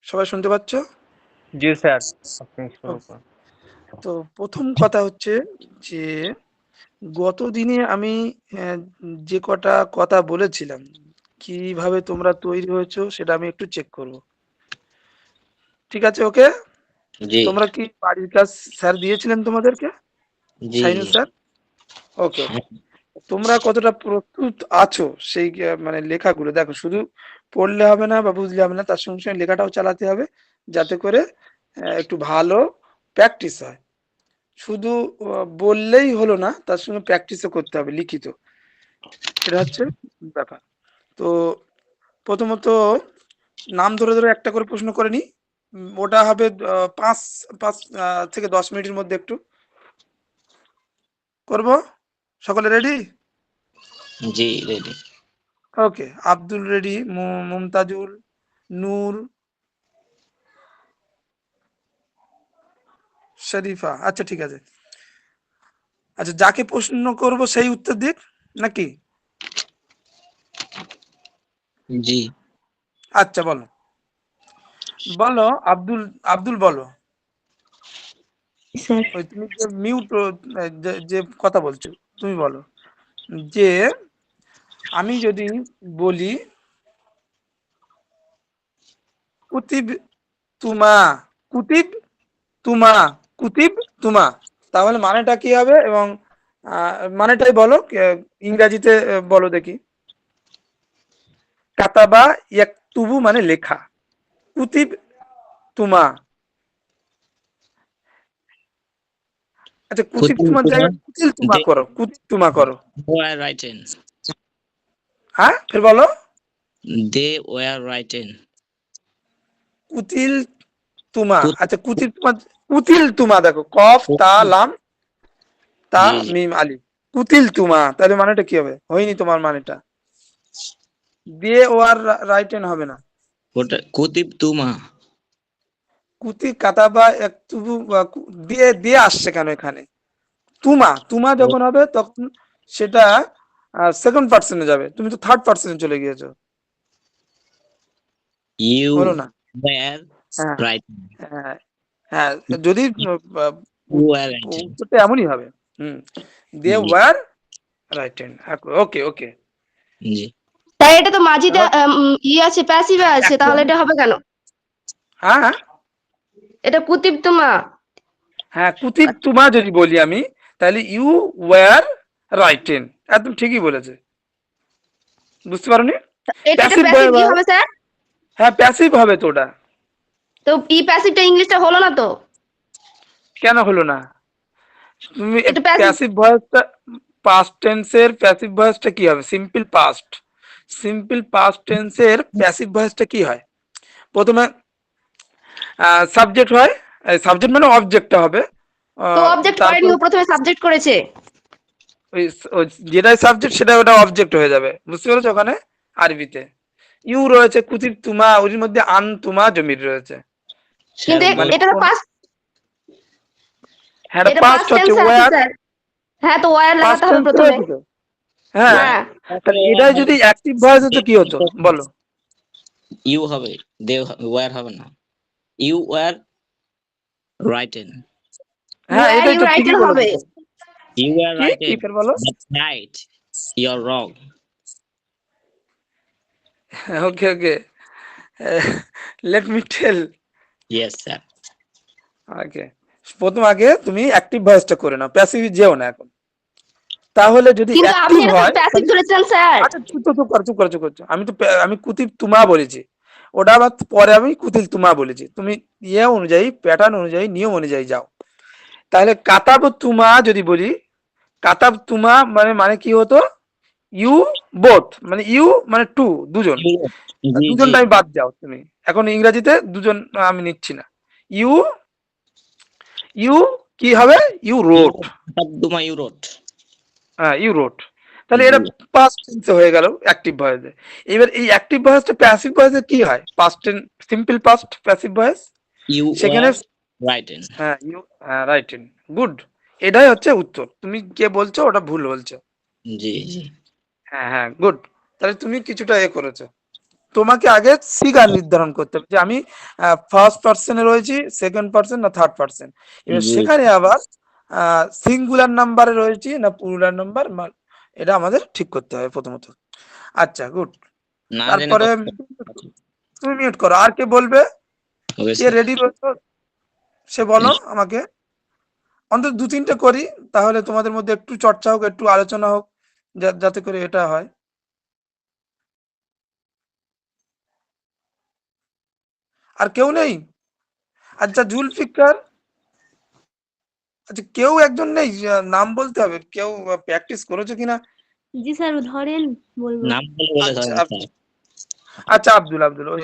সবাই শুনতে পাচ্ছ? জি স্যার, আপনি শুরু ওকে। করুন। তো প্রথম কথা হচ্ছে যে গত দিনে আমি যে কটা কথা বলেছিলাম, কিভাবে তোমরা তৈরি হয়েছো সেটা আমি একটু চেক করব। ঠিক আছে, ওকে? জি তোমরা কি বাড়ির কাজ স্যার দিয়েছিলেন তোমাদেরকে? জি শাহিনুর স্যার? ওকে, ওকে। তোমরা কতটা প্রস্তুত আছো সেই মানে লেখাগুলো দেখো, শুধু পড়লে হবে না বা বুঝলে হবে না, তার সঙ্গে সঙ্গে লেখাটাও চালাতে হবে, যাতে করে একটু ভালো প্র্যাকটিস হয়। শুধু বললেই হলো না, তার সঙ্গে প্র্যাকটিসও করতে হবে লিখিত। এটা হচ্ছে ব্যাপার। তো প্রথমত নাম ধরে ধরে একটা করে প্রশ্ন করে নি। ওটা হবে পাঁচ পাঁচ থেকে 10 মিনিটের মধ্যে একটু করব। সকলে রেডি? জি রেডি। ওকে। আব্দুল রেডি, মুমতাজুল, নূর, শরীফা। আচ্ছা, ঠিক আছে। আচ্ছা, যাকে প্রশ্ন করব সেই উত্তর দিক নাকি? জি আচ্ছা, বলো বলো। আব্দুল, আব্দুল বলো। স্যার। ওই তুমি যে মিউট, যে কথা বলছো, তুমি বলো যে আমি যদি বলি কুতিব তুমা, কুতিব তুমা, কুতিব তুমা, তাহলে মানেটা কি হবে? এবং মানেটাই বলো, ইংরাজিতে বলো দেখি। কাতাবা ইয়াকতুবু মানে লেখা, কুতিব তুমা। আচ্ছা, কুতিব কুতুব তুমার তোমার জায়গায় কুতিল তুমা দে করো, কুতিব তুমা করো। ওয়ার রাইটেন, হ্যাঁ, ফের বলো। They were written. কুতিল তুমা। আচ্ছা, কুতিল তুমা, কুতিল তুমা দেখো, কফ তা লাম তা জি জি মিম আলি, কুতিল তুমা, তাহলে মানেটা কি হবে? হয়নি তোমার মানেটা, দিয়ে ও আর রাইট হ্যান্ড হবে না। ওটা কুতিব তুমা। কুতি কাতাবা একটুবু দিয়ে দিয়ে আসছে কেন এখানে? তুমা, তুমা যখন হবে তখন সেটা সেকেন্ড পার্সনে যাবে, তুমি তো থার্ড পার্সনে চলে গিয়েছো। ইউ হলো না। ওয়ার হ্যাঁ, রাইটেন, হ্যাঁ, হ্যাঁ। যদি ইউ ওয়ার রাইটেন। উত্তরটা এমনই হবে। হুম, দে জি ওয়ার রাইট হ্যান্ড। ওকে, ওকে। জি তাই এটা তো মাঝিতে ই আছে, প্যাসিভে আছে, তাহলে এটা হবে কেন? হ্যাঁ, হ্যাঁ, এটা কুতিব তুমা। হ্যাঁ, কুতিব তুমা যদি বলি আমি, তাহলে ইউ ওয়ার রাইট হ্যান্ড, একদম ঠিকই বলেছে। বুঝতে পারোনি? এটা প্যাসিভ, প্যাসিভ কি হবে স্যার? হ্যাঁ প্যাসিভ হবে তো ওটা। তো ই প্যাসিভটা ইংলিশটা হলো না তো? কেন হলো না? তুমি এটা প্যাসিভ। প্যাসিভ ভয়েসটা, পাস্ট টেন্সের প্যাসিভ ভয়েসটা কি হবে? Simple past. সিম্পল পাস্ট টেন্সের প্যাসিভ ভয়েসটা কি হয়? প্রথমে সাবজেক্ট হয়, সাবজেক্ট মানে অবজেক্টটা হবে। তো অবজেক্ট করেনি, তারপর ও প্রথমে সাবজেক্ট করেছে। ওই ওই যেটাই সাবজেক্ট সেটা ওটা অবজেক্ট হয়ে যাবে, বুঝতে পেরেছো? ওখানে আরবিতে ইউ রয়েছে, কুতিব তুমা, ওর মধ্যে আন তুমা জমির রয়েছে। স্যার কিন্তু মানে এটা তো পাস্ট, হ্যাঁ, এটা পাস্ট পাস্ট হচ্ছে টেন্সে আছে ওয়ার, স্যার। হ্যাঁ, তো ওয়্যার পাস্ট লাগাতে হবে টেন্স প্রথমে। রয়েছে তো। হ্যাঁ, হ্যাঁ। তাহলে এটাই যদি অ্যাক্টিভ ভয়েস হতো কি হতো বলো? ইউ হবে, দে ওয়ার হবে না, ইউ ওয়ার রাইটেন। হ্যাঁ, ওয়্যার এটাই ইউ তো ঠিকই রাইটেন বলেছো হবে। তো। ইউ ওয়ার কি কি রাইটেন, ফের বলো। That's right, you are wrong. Okay, okay. Let me tell. Yes sir. Okay, প্রথম আগে তুমি অ্যাক্টিভ ভয়েসটা করে নাও, প্যাসিভ যেও না এখন। তাহলে যদি কিন্তু আপনি অ্যাক্টিভ এটা তো হয় প্যাসিভ তাহলে, ধরেছেন স্যার। আচ্ছা চুপ চুপ চুপ করো, চুপ করো, চুপ করছো। আমি তো আমি কুতিব তুমা বলেছি, ওটা আবার পরে আমি কুতিল তুমা বলেছি। তুমি ইয়ে অনুযায়ী, প্যাটার্ন অনুযায়ী, নিয়ম অনুযায়ী যাও। তাহলে কাতাব তুমা যদি বলি, কাতাব তুমা মানে মানে কি হতো? ইউ বোথ, মানে ইউ মানে টু, দুজন। জি জি। দুজনটা আমি বাদ যাও তুমি। এখন ইংরেজিতে দুজন আমি নিচ্ছি না। ইউ, ইউ কি হবে? ইউ রোট। তোমার ইউরোট। হ্যাঁ, ইউ রোট। তাহলে জি এটা পাস্ট টেন্সে হয়ে গেল অ্যাক্টিভ ভয়েসে। এবার এই অ্যাক্টিভ ভয়েসটা প্যাসিভ ভয়েসে কি হয়? Past tense, simple past passive voice. You সেখানে ওয়ার রাইটেন। হ্যাঁ, ইউ, হ্যাঁ, রাইট ইন, গুড। এটাই হচ্ছে উত্তর। তুমি যে বলছো ওটা ভুল বলছো। জি জি। হ্যাঁ, হ্যাঁ, গুড। তাহলে তুমি কিছুটা এ করেছো। তোমাকে আগে সিগা নির্ধারণ করতে হবে যে আমি ফার্স্ট পার্সনে রয়েছি, সেকেন্ড পার্সন না থার্ড পার্সন। এবার জি সেখানে আবার সিঙ্গুলার নাম্বারে রয়েছি না প্লুরাল নাম্বার, এটা আমাদের ঠিক করতে হবে প্রথমত। আচ্ছা, গুড। না জেনে তারপরে তুমি মিউট করো। আর কে বলবে? ওকে কে স্যার। রেডি রয়েছে সে বলো আমাকে। অন্তত 2-3টে করি, তাহলে তোমাদের মধ্যে একটু চর্চা হোক, একটু আলোচনা হোক, যাতে করে এটা হয়। আর কেউ নেই? আচ্ছা, জুলফিকার, আচ্ছা কেউ একজন নেই? নাম বলতে হবে। কেউ প্র্যাকটিস করেছো কিনা? জি স্যার ধরেন বলবো। নাম বলে বলে আচ্ছা ধরেন স্যার। আচ্ছা, আব্দুল আব্দুল ওই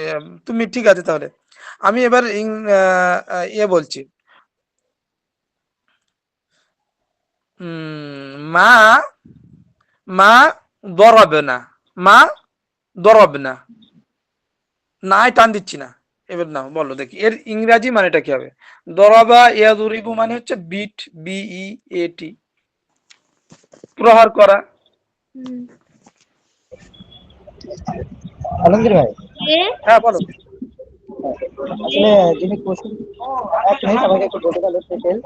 তুমি ঠিক আছে তাহলে। আমি এবার ইয়ে বলছি। মা মা দরবে না, মা দরবে না, নাই টান দিচ্ছি না। এবার না বলো দেখি এর ইংরাজি মানেটা কি হবে? দরাবা ইয়াদুরিবু মানে হচ্ছে বিট, BEAT, প্রহার করা। হুম। আলমগীর ভাই, এ হ্যাঁ বলো। আসলে যিনি কোশ্চেন, এক মিনিট আমাকে একটু বলতে গেল ডিটেল।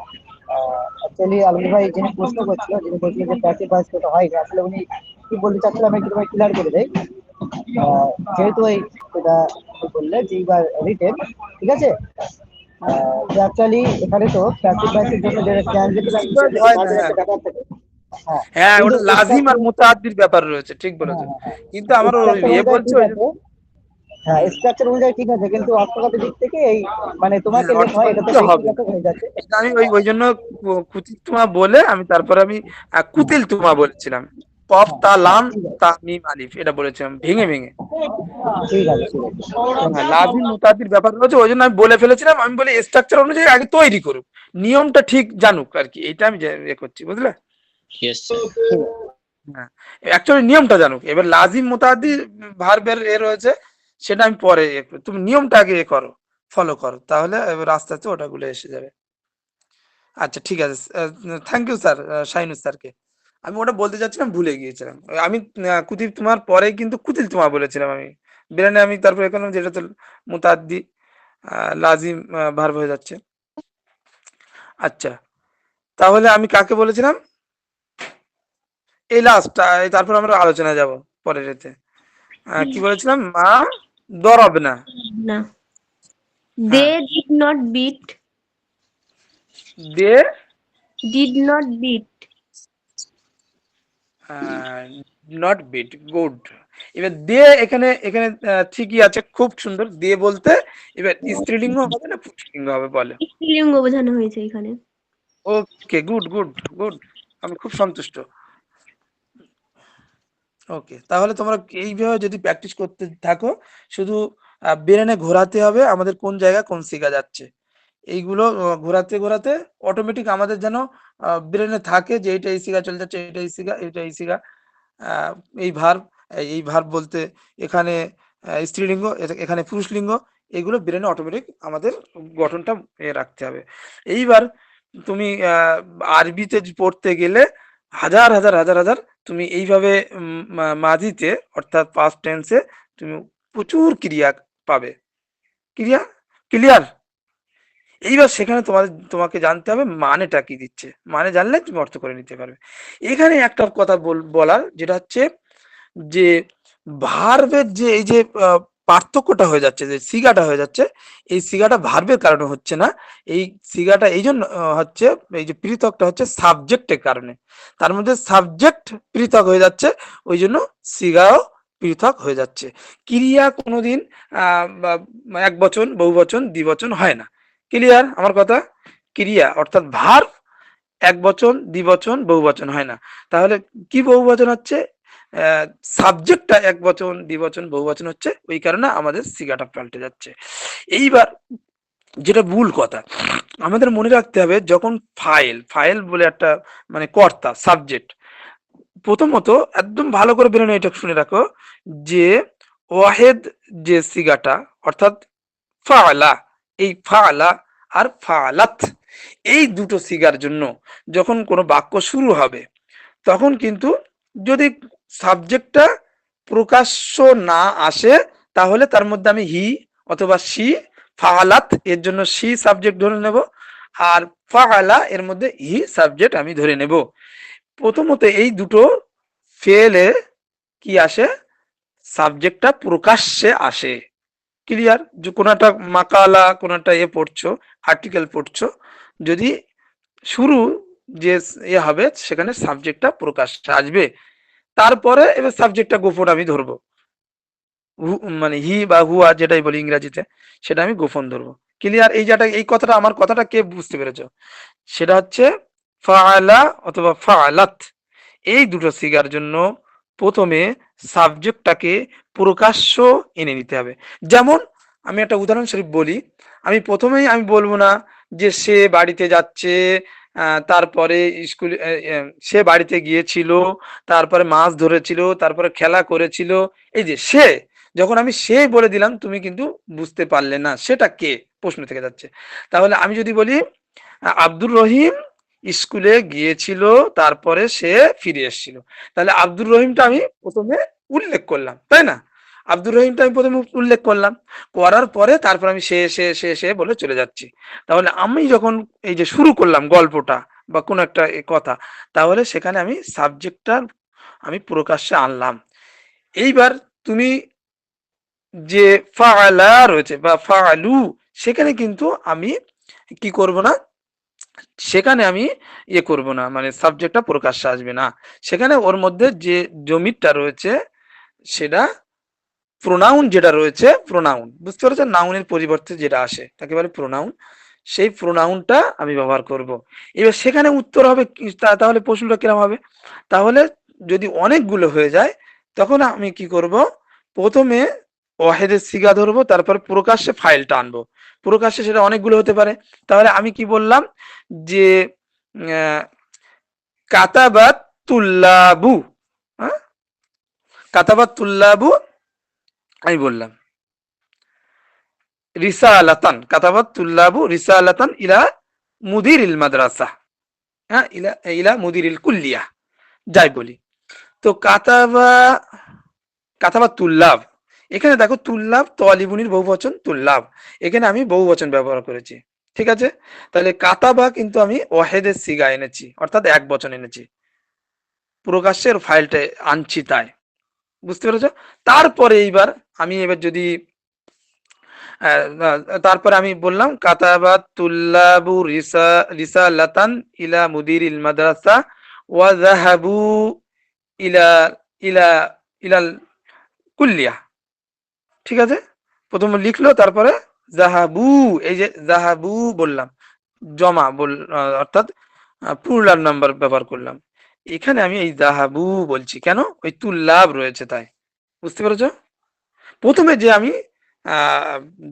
অ্যাকচুয়ালি আলমগীর ভাই যিনি প্রশ্ন করছিল, যিনি বলছিলেন যে প্যাসিভ ভয়েস কোটা হয়, আসলে উনি কি বলতে চাচ্ছিলাম আমি একটু ক্লিয়ার করে দেই। যেহেতু এই এটা বললে যে এইবার রিটেন, ঠিক আছে, অ্যাকচুয়ালি এখানে তো প্যাসিভ ভয়েসের জন্য যে ট্রানজিটিভ Preferred হয় না, ভার্বের হ্যাঁ। একটা ব্যাপার থাকে। হ্যাঁ, হ্যাঁ, কিন্তু ওটা লাজিম আর structure- মুতাআদ্দির ব্যাপার রয়েছে, ঠিক হ্যাঁ, বলেছো। হ্যাঁ, হ্যাঁ। কিন্তু আমার Structure ইয়ে অনুযায়ী বলছে ঠিক ওই আছে, হ্যাঁ স্ট্রাকচার অনুযায়ী ঠিক আছে, কিন্তু অর্থগত দিক থেকে এই মানে তোমাকে হ্যাঁ, লেখা হয় এটা তো অর্থগত হবে ব্যক্তিগত না। হয়ে যাচ্ছে। এটা আমি ওই জন্য কুতিতুমা বলে আমি তারপরে আমি কুতিল তুমা বলেছিলাম। কফ তা লাম ঠিক আছে, তা মিম আলিফ এটা বলেছিলাম ভেঙে ভেঙে। ঠিক আছে, ঠিক আছে। হ্যাঁ, লাজিম মুতাআদ্দির ব্যাপার রয়েছে, ওই জন্য আমি বলে ফেলেছিলাম। আমি বলি স্ট্রাকচার অনুযায়ী আগে তৈরি করুক, নিয়মটা ঠিক জানুক আর কি, এটা আমি ইয়ে করছি, বুঝলে? Yes sir. হ্যাঁ, অ্যাকচুয়ালি নিয়মটা জানুক। এবার লাজিম মুতাআদ্দি ভার্বের রয়েছে, সেটা আমি পরে তুমি নিয়মটা আগে করো, ফলো করো, তাহলে এবার আস্তে আস্তে ওটাগুলো এসে যাবে। আচ্ছা ঠিক আছে, থ্যাংক ইউ স্যার, শাহিনুর স্যারকে। আমি ওটা বলতে যাচ্ছিলাম, ভুলে গিয়েছিলাম। আমি কুতিব তোমার পরে কিন্তু কুতিল তোমা বলেছিলাম আমি বিরানে। আমি তারপর এখন যেটা তো মুতাদ্দি লাজিম ভার্ব হয়ে যাচ্ছে। আচ্ছা, তাহলে আমি কাকে বলেছিলাম? এই লাস্ট, তারপর আমরা আলোচনা যাব পরের এতে। কি বলেছিলাম? মা দরব না। না, হ্যাঁ, they did not beat, they did not beat. Not beat, good. এবার দে এখানে এখানে ঠিকই আছে, খুব সুন্দর। দে বলতে এবার স্ত্রীলিঙ্গ হবে না পুংলিঙ্গ হবে বলে? স্ত্রীলিঙ্গ বোঝানো হয়েছে এখানে। ওকে, গুড গুড গুড, আমি খুব সন্তুষ্ট। ওকে, তাহলে তোমরা এইভাবে যদি প্র্যাকটিস করতে থাকো, শুধু ব্রেনে ঘোরাতে হবে আমাদের কোন জায়গায় কোন সিগা যাচ্ছে। এইগুলো ঘোরাতে ঘোরাতে অটোমেটিক আমাদের যেন ব্রেনে থাকে যে এইটা এই সিগা চলে যাচ্ছে, এটা এই সিগা, এটা এই সিগা। আহ, এই ভার্ব, এই ভার্ব বলতে এখানে স্ত্রীলিঙ্গ, এখানে পুরুষলিঙ্গ। এগুলো ব্রেনে অটোমেটিক আমাদের গঠনটা রাখতে হবে। এইবার তুমি আরবিতে পড়তে গেলে হাজার হাজার হাজার হাজার তুমি এইভাবে মাঝিতে অর্থাৎ পাস্ট টেন্সে তুমি প্রচুর ক্রিয়া পাবে। ক্রিয়া ক্লিয়ার? এইবার সেখানে তোমাকে জানতে হবে মানেটা কি দিচ্ছে। মানে জানলে তুমি অর্থ করে নিতে পারবে। এখানে একটা কথা বলার, যেটা হচ্ছে যে ভার্বের যে এই যে পার্থক্যটা হয়ে যাচ্ছে, যে সিগাটা হয়ে যাচ্ছে, এই সিগাটা ভার্বের কারণে হচ্ছে না। এই সিগাটা এই জন্য হচ্ছে, এই যে পৃথকটা হচ্ছে সাবজেক্টের কারণে। তার মধ্যে সাবজেক্ট পৃথক হয়ে যাচ্ছে, ওই জন্য সিগাও পৃথক হয়ে যাচ্ছে। ক্রিয়া কোনোদিন এক বচন, বহু বচন, দ্বিবচন হয় না। ক্লিয়ার আমার কথা? ক্রিয়া অর্থাৎ ভার্ব এক বচন, দ্বিবচন, বহুবচন হয় না। তাহলে কি বহুবচন হচ্ছে? সাবজেক্টটা এক বচন, দ্বিবচন, বহুবচন হচ্ছে, ওই কারণে আমাদের সিগাটা পাল্টে যাচ্ছে। এইবার যেটা ভুল কথা, আমাদের মনে রাখতে হবে, যখন ফাইল ফাইল বলে একটা মানে কর্তা, সাবজেক্ট, প্রথমত একদম ভালো করে বেরোনো, এটা শুনে রাখো যে ওয়াহেদ যে সিগাটা অর্থাৎ ফাআলা, এই ফাআলা আর ফাআলাত, এই দুটো সিগার জন্য যখন কোনো বাক্য শুরু হবে, তখন কিন্তু যদি সাবজেক্টটা প্রকাশ্য না আসে, তাহলে তার মধ্যে আমি হি অথবা সি, ফাআলাত এর জন্য সি সাবজেক্ট ধরে নেব, আর ফাআলা এর মধ্যে হি সাবজেক্ট আমি ধরে নেব। প্রথমত এই দুটো ফেলে কি আসে, সাবজেক্টটা প্রকাশ্যে আসে। ক্লিয়ার? যে কোনো একটা মাকালা, কোনো একটা পড়ছো, আর্টিকেল পড়ছো, যদি শুরু যে হবে সেখানে সাবজেক্টটা প্রকাশ্যে আসবে, তারপরে এবার সাবজেক্টটা গোপন আমি ধরবো, মানে হি বা হুয়া যেটাই বলি ইংরেজিতে, সেটা আমি গোপন ধরবো। ক্লিয়ার? এই কথাটা, আমার কথাটা কে বুঝতে পেরেছো? সেটা হচ্ছে ফাআলা অথবা ফাআলাত, এই দুটো সিগার জন্য প্রথমে সাবজেক্টটাকে প্রকাশ্য এনে নিতে হবে। যেমন আমি একটা উদাহরণস্বরূপ বলি, আমি প্রথমেই আমি বলবো না যে সে বাড়িতে যাচ্ছে, তারপরে স্কুলে সে বাড়িতে গিয়েছিল, তারপরে মাছ ধরেছিল, তারপরে খেলা করেছিল। এই যে সে, যখন আমি সে বলে দিলাম তুমি কিন্তু বুঝতে পারলে না সেটা কে, প্রশ্ন থেকে যাচ্ছে। তাহলে আমি যদি বলি আব্দুর রহিম স্কুলে গিয়েছিল, তারপরে সে ফিরে এসেছিল, তাহলে আব্দুর রহিমটা আমি প্রথমে উল্লেখ করলাম, তাই না? আব্দুর রহিমটা আমি প্রথমে উল্লেখ করলাম, করার পরে তারপর আমি সে বলে চলে যাচ্ছি। তাহলে আমি যখন এই যে শুরু করলাম গল্পটা বা কোনো একটা কথা, তাহলে সেখানে আমি সাবজেক্টটা আমি প্রকাশ্যে আনলাম। এইবার তুমি যে ফাআলা রয়েছে বা ফাআলু, সেখানে কিন্তু আমি কি করব না, সেখানে আমি করব না, মানে সাবজেক্টটা প্রকাশ্যে আসবে না। সেখানে ওর মধ্যে যে জমিরটা রয়েছে সেটা প্রোনাউন, যেটা রয়েছে প্রোনাউন, বুঝতে পারছেন? নাউনের পরিবর্তে যেটা আসে তাকে বলে প্রোনাউন, সেই প্রোনাউনটা আমি ব্যবহার করব। এবার সেখানে উত্তর হবে তাহলে প্রশ্নটা কিরকম হবে? তাহলে যদি অনেকগুলো হয়ে যায়, তখন আমি কি করব, প্রথমে ওয়াহেদের সিগা ধরবো, তারপর প্রকাশ্যে ফাইলটা আনবো। প্রকাশ্যে সেটা অনেকগুলো হতে পারে। তাহলে আমি কি বললাম যে কাতাবাত তুল্লাবু, হ্যাঁ, কাতাবাত তুল্লাবু আমি বললাম, রিসালাতান, কাতাবাত তুল্লাবু রিসালাতান ইলা মুদিরিল মাদ্রাসা, হ্যাঁ, ইলা ইলা মুদিরিল কুল্লিয়া, যাই বলি। তো কাতাবা তুল্লাব, এখানে দেখো তুল্লাব তলিবুনির বহুবচন তুল্লাব, এখানে আমি বহুবচন ব্যবহার করেছি, ঠিক আছে? তাহলে কাতাবা কিন্তু আমি ওয়াহেদের সিগা এনেছি, অর্থাৎ এক বচন এনেছি, প্রকাশ্যের ফাইলটা আনছি তাই, বুঝতে পেরেছো? তারপরে এইবার আমি এবার যদি তারপরে আমি বললাম কাতাবাত তুল্লাবু রিসালাতান ইলা মুদিরিল মাদ্রাসা ওয়া যাহাবু ইলা ইলা ইলাল কুল্লিয়া, ঠিক আছে? প্রথমে লিখলো, তারপরে জাহাবু, এই যে জাহাবু বললাম, জমা অর্থাৎ প্লুরাল নাম্বার ব্যবহার করলাম। এখানে আমি এই জাহাবু বলছি কেন, ওই তুল্লাব রয়েছে তাই, বুঝতে পেরেছো? প্রথমে যে আমি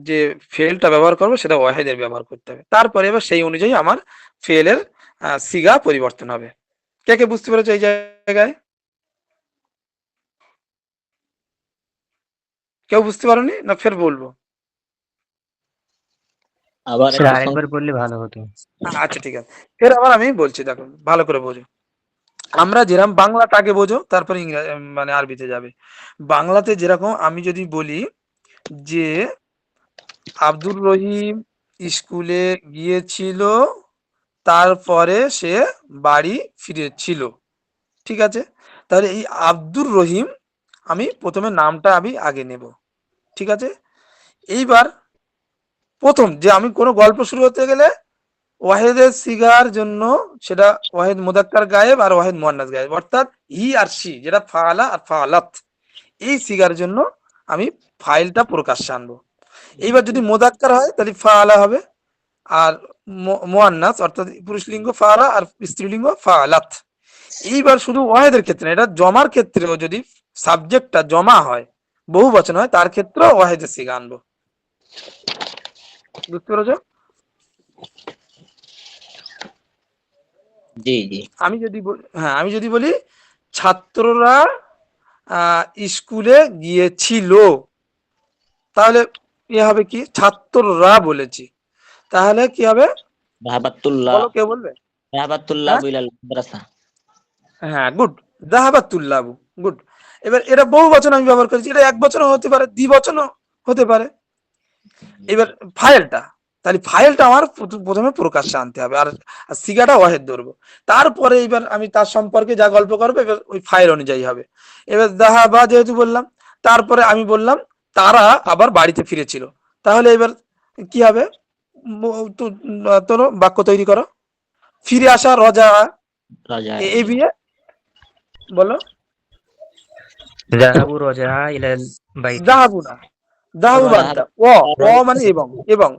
যে ফেলটা ব্যবহার করবো সেটা ওয়াহেদের ব্যবহার করতে হবে, তারপরে এবার সেই অনুযায়ী আমার ফেলের সিগা পরিবর্তন হবে। কে কে বুঝতে পেরেছো এই জায়গায়? কেউ বুঝতে পারোনি না ফের বলবো? আবার স্যার একটু আরেকবার বললে ভালো হতো। আচ্ছা ঠিক আছে, ফের আবার আমি বলছি, দেখো ভালো করে বোঝো। আমরা যেরকম বাংলাটা আগে বোঝো, তারপরে ইংরেজি মানে আরবিতে যাবে। বাংলাতে যেরকম আমি যদি বলি যে আব্দুর রহিম স্কুলে গিয়েছিল, তারপরে সে বাড়ি ফিরেছিল, ঠিক আছে? তাহলে এই আব্দুর রহিম আমি প্রথমে নামটা আমি আগে নেব, ঠিক আছে? এইবার প্রথম যে আমি কোনো গল্প শুরু হতে গেলে ওয়াহেদের সিগার জন্য সেটা ওয়াহেদ মুদাক্কার গায়েব আর ওয়াহেদ মুয়ান্নাস গায়েব, অর্থাৎ হি আর সি, যেটা ফাআলা আর ফাআলাত, এই সিগার জন্য আমি ফাইলটা প্রকাশ্যে আনবো। এইবার যদি মুদাক্কার হয় তাহলে ফাআলা হবে, আর মুয়ান্নাস অর্থাৎ পুরুষলিঙ্গ ফাআলা আর স্ত্রীলিঙ্গ ফাআলাত। এইবার শুধু ওয়াহেদের ক্ষেত্রে না, এটা জমার ক্ষেত্রেও যদি সাবজেক্টটা জমা হয়, বহু বচন হয়, তার ক্ষেত্রেও ওয়াহেদের সিগা আনবো, বুঝতে পেরেছো? জি জি। আমি যদি বলি ছাত্ররা স্কুলে গিয়েছিল, তাহলে হবে কি, ছাত্ররা বলেছি, তাহলে কি হবে রাহাবাতুল্লাহ, বলো, কে বলবে? রাহাবাতুল্লাহ হ্যাঁ ইলাল মাদ্রাসা। হ্যাঁ, গুড, যাহাবাতুল্লাবু, গুড। এবার এটা বহু বচন আমি ব্যবহার করেছি, এটা এক বচনও হতে পারে, দ্বিবচনও হতে পারে। এবার ফাইলটা, তাহলে ফাইলটা আমার প্রথমে প্রকাশ্যে আনতে হবে, আর সিগাটা ওয়াহেদ ধরবো। তারপরে এবার আমি তার সম্পর্কে যা গল্প করবো এবার ওই ফাইল অনুযায়ী হবে। এবার যাহাবা যেহেতু বললাম, তারপরে আমি বললাম তারা আবার বাড়িতে ফিরেছিল, তাহলে এবার কি হবে? তোর বাক্য তৈরি করো। ফিরে আসা, রজা, রাজা এ বিয়ে বলো। ذهبوا رجعا إلى البيت যাহাবু না, যাহাবু বাদ দাও, ও মানে এবং,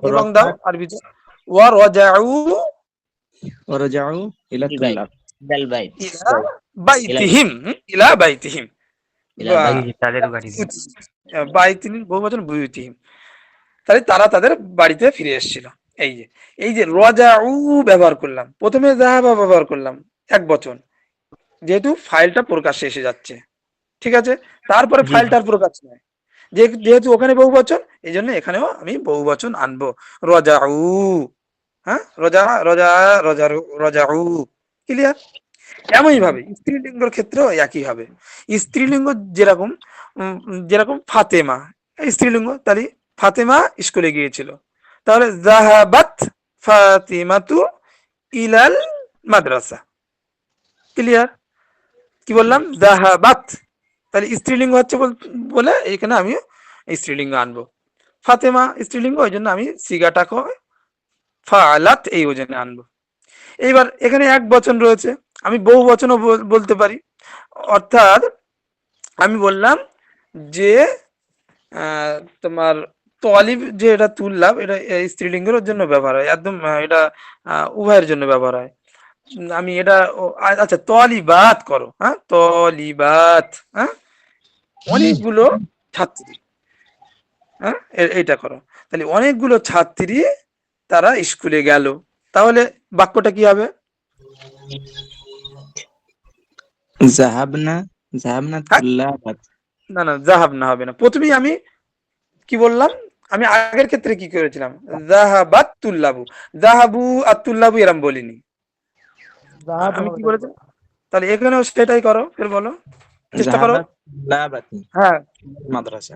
এবং দাও আরবিতে। ওয়া রাজাউ ورجعوا إلى الطلاب ইলাল বাইত ইলা বাইতিহিম, ইলা বাইতিহিম, ইলা বাইত তাদের বাড়িতে। বাইতিহিম বহুবচন বুয়ুতিহিম, তাহলে তারা তাদের বাড়িতে ফিরে এসেছিল। এই যে রাজাউ ব্যবহার করলাম, প্রথমে যাহাবা ব্যবহার করলাম এক বচন, যেহেতু ফাইলটা প্রকাশ্যে এসে যাচ্ছে, ঠিক আছে। তারপরে জি। ফাইলটার প্রকাশ নয়, যেহেতু ওখানে বহু বচন, এই জন্য এখানেও আমি বহু বচন আনবো। রাজাউ, হ্যাঁ, রজা রজা রজারু রাজাউ, ক্লিয়ার। এমনই ভাবে স্ত্রীলিঙ্গের ক্ষেত্রেও একই হবে। স্ত্রীলিঙ্গ যেরকম যেরকম ফাতেমা, এই স্ত্রীলিঙ্গ, তাহলে ফাতেমা স্কুলে গিয়েছিল, তাহলে যাহাবাত ফাতিমাতু ইলাল মাদ্রাসা, ক্লিয়ার। কি বললাম? যাহাবাত, তাহলে স্ত্রীলিঙ্গ হচ্ছে বলে এখানে আমি স্ত্রীলিঙ্গ আনবো। ফাতেমা স্ত্রীলিঙ্গ, ওই জন্য আমি সিগাটাকে ফাআলাত এই ওজনে আনবো। এইবার এখানে এক বচন রয়েছে, আমি বহু বচনও বলতে পারি। অর্থাৎ আমি বললাম যে তোমার তলিব, যে এটা তুল্লাব, এটা স্ত্রীলিঙ্গের জন্য ব্যবহার হয়, একদম এটা উভয়ের জন্য ব্যবহার হয়। আমি এটা আচ্ছা তলিবাত করো, হ্যাঁ, তলিবাত, হ্যাঁ, অনেকগুলো ছাত্রী, হ্যাঁ, এইটা করো। তাহলে অনেকগুলো ছাত্রী তারা স্কুলে গেল, তাহলে বাক্যটা কি হবে? ذهبنا طلابا না না, জাহাব না, হবে না। প্রথমেই আমি কি বললাম? আমি আগের ক্ষেত্রে কি করেছিলাম? জাহাবাত তুল্লাবু, জাহাবু আর তুল্লাবু এরম বলিনি, যাহাব আমি হবে কি তাহলে। বলেছিলাম? তাহলে এখানেও সেটাই করো, ফের বলো, চেষ্টা করো। ذهب طلابتي হ্যাঁ, إلى المدرسة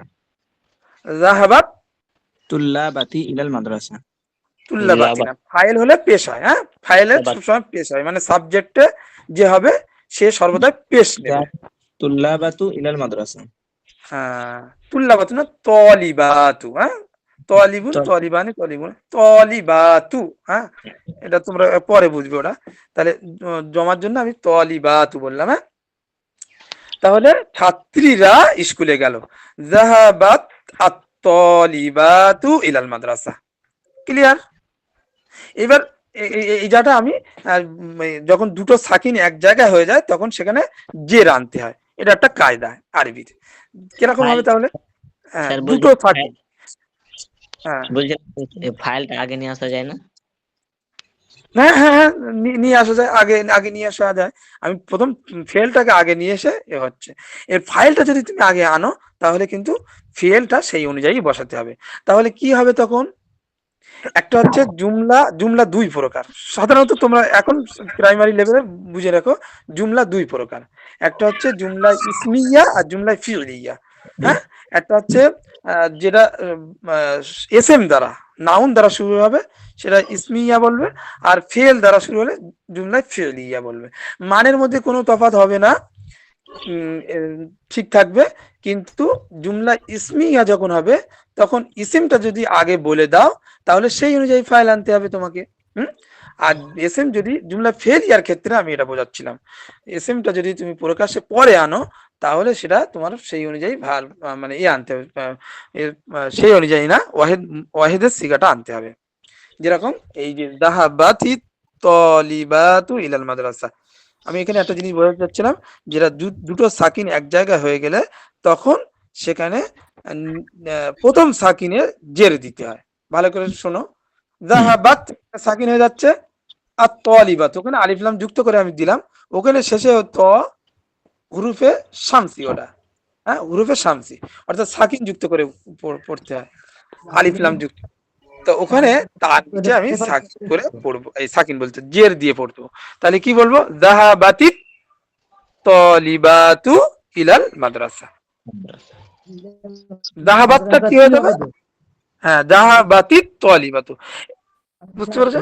জাহাবাত طلابتي إلى المدرسة তুল্লাবাতি না, ফাইল হলে পেশ হয়, হ্যাঁ, ফাইলে সবসময় পেশ হয়, মানে সাবজেক্টে যে হবে সে সর্বদা পেশ নেবে। ذهب طلابة إلى المدرسة হ্যাঁ, তুল্লাবাতু না, তলিবাতু, হ্যাঁ, তলিবুন তলিবানি তলিবুন তলিবাতু, হ্যাঁ, এটা তোমরা পরে বুঝবে ওটা। তাহলে জমার জন্য আমি তলিবাতু বললাম, হ্যাঁ। তাহলে ছাত্রীরা স্কুলে গেল, যাহাবাত আত-তলিবাতু ইলাল মাদ্রাসা, ক্লিয়ার। এবার এই জায়গাটা আমি যখন দুটো সাকিন এক জায়গায় হয়ে যায় তখন সেখানে জের আনতে হয়, এটা একটা কায়দা আরবির। কিরকম হবে তাহলে? হ্যাঁ, স্যার দুটো সাকিন, হ্যাঁ বলছিলাম ফাইলটা আগে নিয়ে আসা যায় না? হ্যাঁ হ্যাঁ হ্যাঁ, নিয়ে আসা যায়, আগে নিয়ে আসা যায়। আমি প্রথম ফেলটাকে আগে নিয়ে এসে হচ্ছে, এর ফাইলটা যদি তুমি আগে আনো তাহলে কিন্তু ফেলটা সেই অনুযায়ী বসাতে হবে। তাহলে কি হবে তখন? একটা হচ্ছে জুমলা দুই প্রকার, সাধারণত তোমরা এখন প্রাইমারি লেভেলে বুঝে রাখো, জুমলা দুই প্রকার। একটা হচ্ছে জুমলা ইসমিয়া আর জুমলা ফিউলিয়া, হ্যাঁ। একটা হচ্ছে যেটা এসএম দ্বারা, নাউন দ্বারা শুরু হবে সেটা ইসমিয়া বলবে, আর ফেল দ্বারা শুরু হলে জুমলা ফিউলিয়া বলবে। মানের মধ্যে কোনো তফাৎ হবে না, ঠিক থাকবে। কিন্তু জুমলা ইসমিয়া যখন হবে তখন ইসিমটা যদি আগে বলে দাও তাহলে সেই অনুযায়ী ফাইল আনতে হবে তোমাকে। আর এসএম যদি জুমলা ফেলিয়ার ক্ষেত্রে আমি এটা বোঝাচ্ছিলাম, এসএমটা যদি তুমি প্রকাশ্যে পরে আনো তাহলে সেটা তোমার সেই অনুযায়ী মানে আনতে হবে, সেই অনুযায়ী না, ওয়াহিদের সিগাটা আনতে হবে। যেরকম এই যে যাহাবাতি তলিবাতু ইলাল মাদ্রাসা, আমি এখানে একটা জিনিস বোঝাতে চাচ্ছিলাম, যেটা দুটো সাকিন এক জায়গায় হয়ে গেলে তখন সেখানে প্রথম সাকিনে জের দিতে হয়। ভালো করে শোনো, যাহাবাত সাকিন হয়ে যাচ্ছে, আর তলিবাত ওখানে আলিফ লাম যুক্ত করে আমি দিলাম, ওখানে শেষে ত হুরুফে শামসি, ওটা হ্যাঁ হুরুফে শামসি, অর্থাৎ সাকিন যুক্ত করে পড়তে হয়, আলিফ লাম যুক্ত। তো ওখানে তার নিচে আমি সাকিন করে পড়বো, এই সাকিন বলতে জের দিয়ে পড়বো। তাহলে কি বলবো? যাহাবাতি তলিবাতু ইলাল মাদ্রাসা। জাহাবাতটা কি হয়ে যাবে? হ্যাঁ, জাহাবাতিত তালিবাতু। বুঝতে পেরেছো?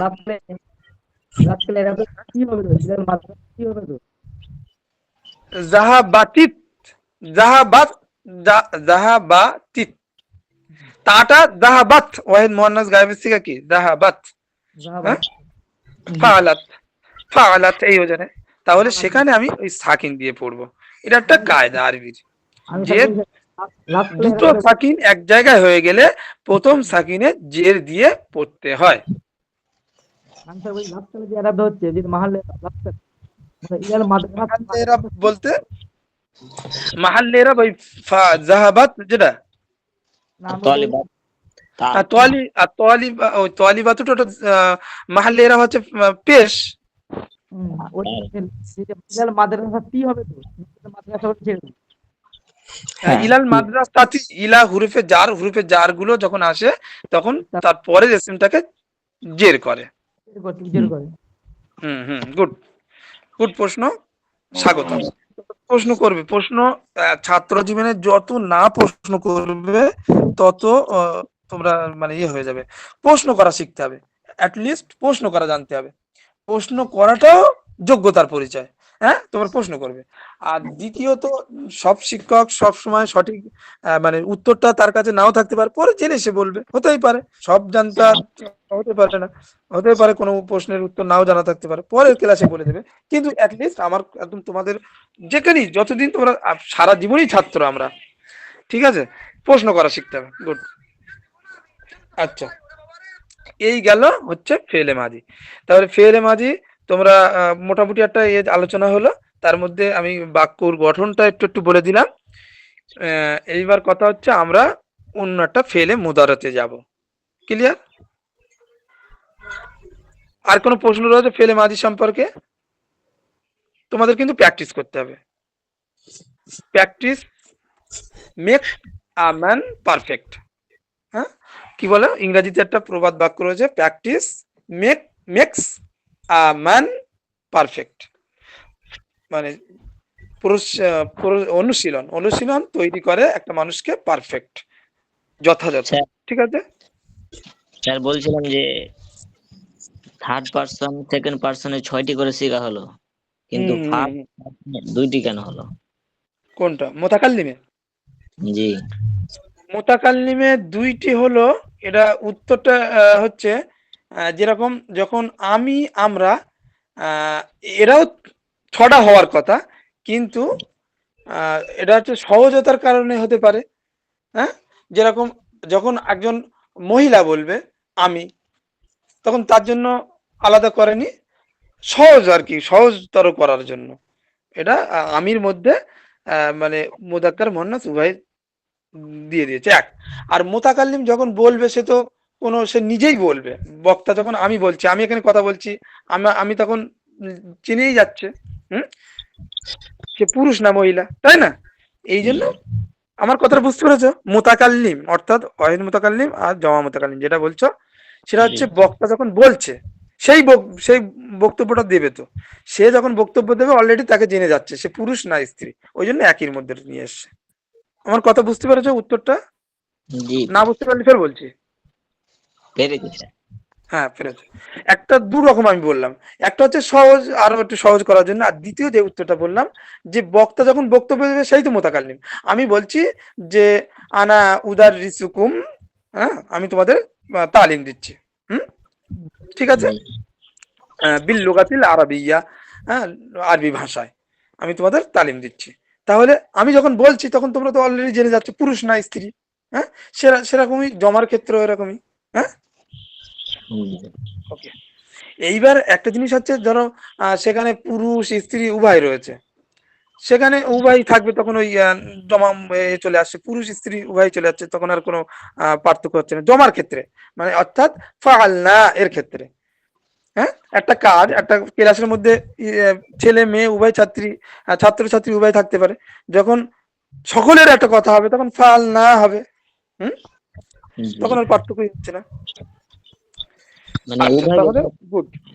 জাহাবাতিত, জাহাবাতিত, তাটা জাহাবাত, ওয়াহিদ মুয়ান্নাস গায়েবের সিগা কি? জাহাবাত। হ্যাঁ, ফাআলাত এই ওজনে। তাহলে সেখানে আমি ওই সাকিন দিয়ে পড়বো। এটা একটা কায়দা আরবির, যে দুটো সাকিন এক জায়গায় হয়ে গেলে প্রথম সাকিনে জের দিয়ে পড়তে হয়। মাহাল্লেরা বলতে মাহাল্লেরা ওই জাহাবাত যেটা তালিবাতুটা মাহাল্লেরা হচ্ছে পেশ। ইলাল মাদ্রাসাতি, ইলা হুরুফে জার গুলো যখন আসে তখন তারপরে ইসমটাকে জের করে। গুড প্রশ্ন, স্বাগত। প্রশ্ন করবে, প্রশ্ন ছাত্র জীবনে যত না প্রশ্ন করবে তত তোমরা মানে ইয়ে হয়ে যাবে। প্রশ্ন করা শিখতে হবে, অ্যাটলিস্ট প্রশ্ন করা জানতে হবে। প্রশ্ন করাটাও যোগ্যতার পরিচয়। হ্যাঁ, তোমরা প্রশ্ন করবে। আর দ্বিতীয়ত, সব শিক্ষক সব সময় সঠিক মানে উত্তরটা তার কাছে নাও থাকতে পারে, পরে জেনে সে বলবে, হতেই পারে। সব জানতা হতে পারে না, হতে পারে কোনো প্রশ্নের উত্তর নাও জানা থাকতে পারে, পরের ক্লাসে বলে দেবে। কিন্তু অ্যাটলিস্ট আমার একদম তোমাদের যেখানেই যতদিন তোমরা সারা জীবনই ছাত্র আমরা, ঠিক আছে, প্রশ্ন করা শিখতে হবে। গুড। আচ্ছা, এই গেল হচ্ছে ফেলে মাঝি। তাহলে ফেলে মাঝি তোমরা মোটামুটি একটা আলোচনা হলো, তার মধ্যে আমি বাক্যর গঠনটা একটু বলে দিলাম। এইবার কথা হচ্ছে আমরা অন্য একটা ফেলে মুদারাতে যাব। ক্লিয়ার? আর কোনো প্রশ্ন রয়েছে ফেলে মাঝি সম্পর্কে? তোমাদের কিন্তু প্র্যাকটিস করতে হবে। Practice make a man perfect. হ্যাঁ, কি বলে ইংরেজিতে একটা প্রবাদ বাক্য রয়েছে, practice makes a man perfect. মানে অনুশীলন তৈরি করে একটা মানুষকে পারফেক্ট, যথাযথ। ঠিক আছে স্যার, বলছিলাম যে থার্ড পারসন সেকেন্ড পারসনে 6টি করে শেখা হলো, কিন্তু ফার্স্ট পারসনে 2টি কেন হলো? কোনটা? মুতাকাল্লিমে? জি, মুতাকাল্লিমে 2টি হলো। এটা উত্তরটা হচ্ছে যেরকম যখন আমি, আমরা, এরাও 6টা হওয়ার কথা, কিন্তু এটা হচ্ছে সহজতার কারণে হতে পারে। হ্যাঁ, যেরকম যখন একজন মহিলা বলবে আমি, তখন তার জন্য আলাদা করেনি, সহজ আর কি, সহজতর করার জন্য এটা আমির মধ্যে মানে মুযাক্কার মুয়ান্নাস উভয় দিয়ে দিয়েছে এক। আর মুতাকাল্লিম যখন বলবে সে তো সে নিজেই বলবে। বক্তা যখন আমি বলছি, আমি এখানে কথা বলছি, আমি তখন চিনেই যাচ্ছে সে পুরুষ না মহিলা, তাই না? এই জন্য আমার কথাটা বুঝতে পেরেছো? মুতাকাল্লিম অর্থাৎ ওয়াহিদ মুতাকাল্লিম আর জমা মুতাকাল্লিম যেটা বলছো, সেটা হচ্ছে বক্তা যখন বলছে সেই বক্তব্যটা দেবে, তো সে যখন বক্তব্য দেবে অলরেডি তাকে জেনে যাচ্ছে সে পুরুষ না স্ত্রী, ওই জন্য একই মধ্যে নিয়ে এসছে। আমার কথা বুঝতে পেরেছো? উত্তরটা না বুঝতে পারলে ফের বলছি। হ্যাঁ, পেরেছো। একটা দু রকম আমি বললাম, একটা হচ্ছে সহজ, আরো একটু সহজ করার জন্য, আর দ্বিতীয় যে উত্তরটা বললাম যে বক্তা যখন বক্তব্য দেবে সেই তো মুতাকাল্লিম। আমি বলছি যে আনা উদার রিসুকুম, হ্যাঁ, আমি তোমাদের তালিম দিচ্ছি। ঠিক আছে, বিল লুগাতিল আরাবিয়া, হ্যাঁ, আরবি ভাষায় আমি তোমাদের তালিম দিচ্ছি। তাহলে আমি যখন বলছি তখন তোমরা তো অলরেডি জেনে যাচ্ছ পুরুষ না স্ত্রী। হ্যাঁ, সেরকমই জমার ক্ষেত্রে এরকমই। হ্যাঁ, ওকে। এইবার একটা জিনিস হচ্ছে, ধরো সেখানে পুরুষ স্ত্রী উভয় রয়েছে, সেখানে উভয় থাকবে, তখন ওই জমা চলে আসছে, পুরুষ স্ত্রী উভয় চলে যাচ্ছে, তখন আর কোনো পার্থক্য হচ্ছে না জমার ক্ষেত্রে, মানে অর্থাৎ ফাআলনা এর ক্ষেত্রে। হ্যাঁ, একটা কাজ, একটা ক্লাসের মধ্যে ছেলে মেয়ে উভয় ছাত্র-ছাত্রী উভয় থাকতে পারে, যখন সকলের একটা কথা হবে তখন ফাআলনা হবে। তখন আর পার্থক্য হচ্ছে না।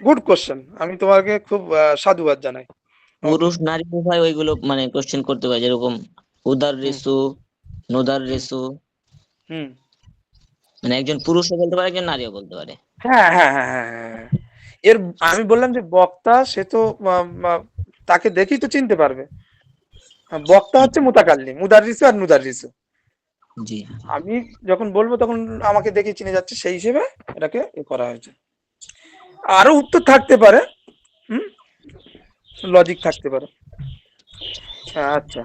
গুড কোশ্চেন, আমি তোমাকে খুব সাধুবাদ জানাই। পুরুষ নারী উভয় ওইগুলো মানে কোশ্চেন করতে পারে, যেরকম উদার রেসু, নোদার রেসু, হুম। মানে একজন পুরুষও বলতে পারে, একজন নারীও বলতে পারে। হ্যাঁ হ্যাঁ হ্যাঁ হ্যাঁ হ্যাঁ। এর আমি বললাম যে বক্তা সে তো তাকে দেখেই তো চিনতে পারবে। বক্তা হচ্ছে মুতাকাল্লিম, মুদাররিসু আর নুদাররিসু। জি আমি যখন বলবো তখন আমাকে দেখে চিনে যাচ্ছে, সেই হিসেবে এটাকে করা হয়েছে। আরো উত্তর থাকতে পারে, লজিক থাকতে পারে। আচ্ছা,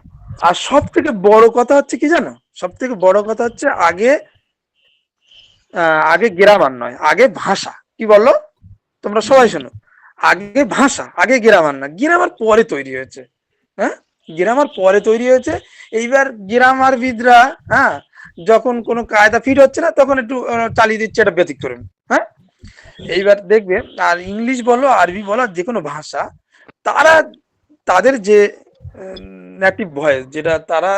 আর সব থেকে বড় কথা হচ্ছে কি জানো, সব থেকে বড় কথা হচ্ছে আগে গ্রামার নয়, আগে ভাষা। কি বললো তোমরা সবাই শোনো, আগে ভাষা, আগে গ্রামার না, গ্রামার পরে তৈরি হয়েছে। হ্যাঁ, গ্রামার পরে তৈরি হয়েছে। এইবার গ্রামারবিদরা হ্যাঁ যখন কোনো কায়দা ফিট হচ্ছে না তখন একটু চালিয়ে দিচ্ছে, এটা ব্যতিক্রম। হ্যাঁ, এইবার দেখবে আর ইংলিশ বলো আরবি বলো যে কোনো ভাষা, তারা তাদের যে নেটিভ ভয়েস, যেটা তারা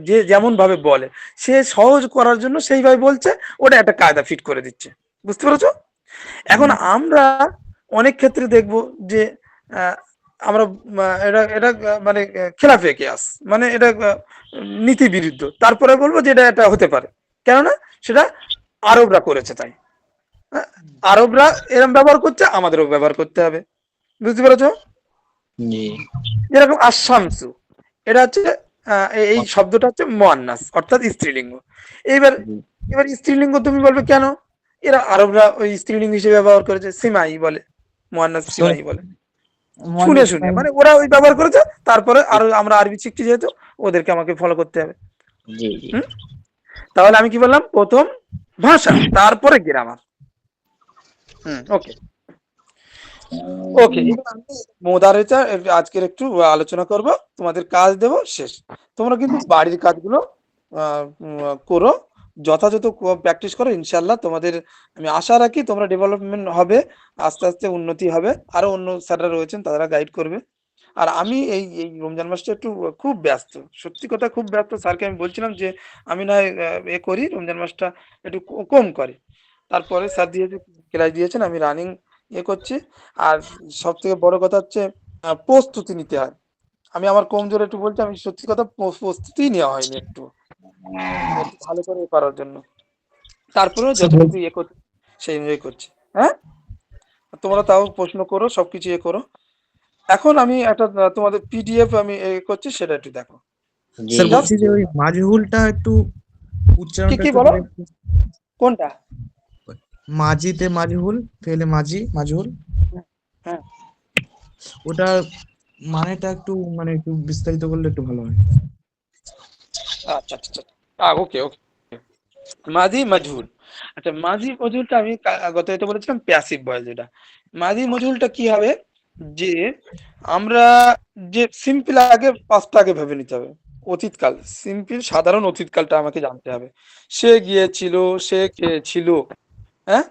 যে যেমন ভাবে বলে, সে সহজ করার জন্য সেইভাবে বলছে, ওটা একটা কায়দা ফিট করে দিচ্ছে। বুঝতে পেরেছো? এখন আমরা অনেক ক্ষেত্রে দেখবো যে আমরা এটা এটা মানে খেলাফে কেয়াস, মানে এটা নীতি বিরুদ্ধ, তারপরে বলবো যে এটা হতে পারে, কেননা সেটা আরবরা করেছে তাই। আরবরা এরকম ব্যবহার করছে, আমাদেরও ব্যবহার করতে হবে। বুঝতে পেরেছো? জি যেরকম আশামসু, এটা হচ্ছে এই শব্দটা হচ্ছে মুয়ান্নাস, অর্থাৎ স্ত্রীলিঙ্গ। এবার এবার স্ত্রীলিঙ্গ তুমি বলবে কেন, এরা আরবরা ওই স্ত্রীলিঙ্গ হিসেবে ব্যবহার করেছে, সিমাই বলে, মুয়ান্নাস সিমাই বলে, শুনে শুনে, মানে ওরা ওই ব্যবহার করেছে, তারপরে আরো আমরা আরবি শিখছি যেহেতু ওদেরকে আমাকে ফলো করতে হবে। জি জি তাহলে আমি কি বললাম, প্রথম ভাষা, তারপরে গ্রামার। ওকে ওকে, মোদারেটা আজকের একটু আলোচনা করব, তোমাদের কাজ দেব, শেষ। তোমরা কিন্তু বাড়ির কাজগুলো করো, যথাযথ প্র্যাকটিস করো, ইনশাল্লাহ তোমাদের আমি আশা রাখি তোমরা ডেভেলপমেন্ট হবে, আস্তে আস্তে উন্নতি হবে, আরো অন্য স্যাররা রয়েছেন তারা গাইড করবে। আর আমি এই এই রমজান মাসটা একটু খুব ব্যস্ত, সত্যি কথা খুব ব্যস্ত। স্যারকে আমি বলছিলাম যে আমি না করি রমজান মাসটা একটু কম করি, তারপরে স্যার দিয়েছে ক্লাস দিয়েছেন, আমি রানিং করছি। আর সব থেকে বড় কথা হচ্ছে প্রস্তুতি নিতে হয়। আমি আমার কমজোর একটু বলছি, আমি সত্যি কথা প্রস্তুতি নেওয়া হয়নি একটু ভালো করে করার জন্য, তারপরেও যতটুকু করছি সেই অনুযায়ী করছি। হ্যাঁ, তোমরা তাও প্রশ্ন করো, সবকিছু করো। এখন আমি একটা তোমাদের পিডিএফ আমি করছি, সেটা একটু দেখো। স্যার বলছি যে ওই মাজহুলটা একটু উচ্চারণটা কি একটু বলো, কোনটা? মাজিতে মাজহুল, ফেলে মাজি মাজহুল, হ্যাঁ, ওটা মানেটা একটু মানে একটু বিস্তারিত করলে একটু ভালো হয়। আচ্ছা আচ্ছা, ওকে ওকে। মাজি মজহুল, আচ্ছা মাজি মজহুলটা আমি গত এটা বলেছিলাম প্যাসিভ ভয়েস। এটা মাজি মজহুলটা কি হবে, যে আমরা যে সিম্পল আগে পাঁচটা আগে ভেবে নিতে হবে। অতীতকাল, সিম্পল সাধারণ অতীতকালটা আমাকে জানতে হবে। সে গিয়েছিল, সে খেয়েছিল, হ্যাঁ,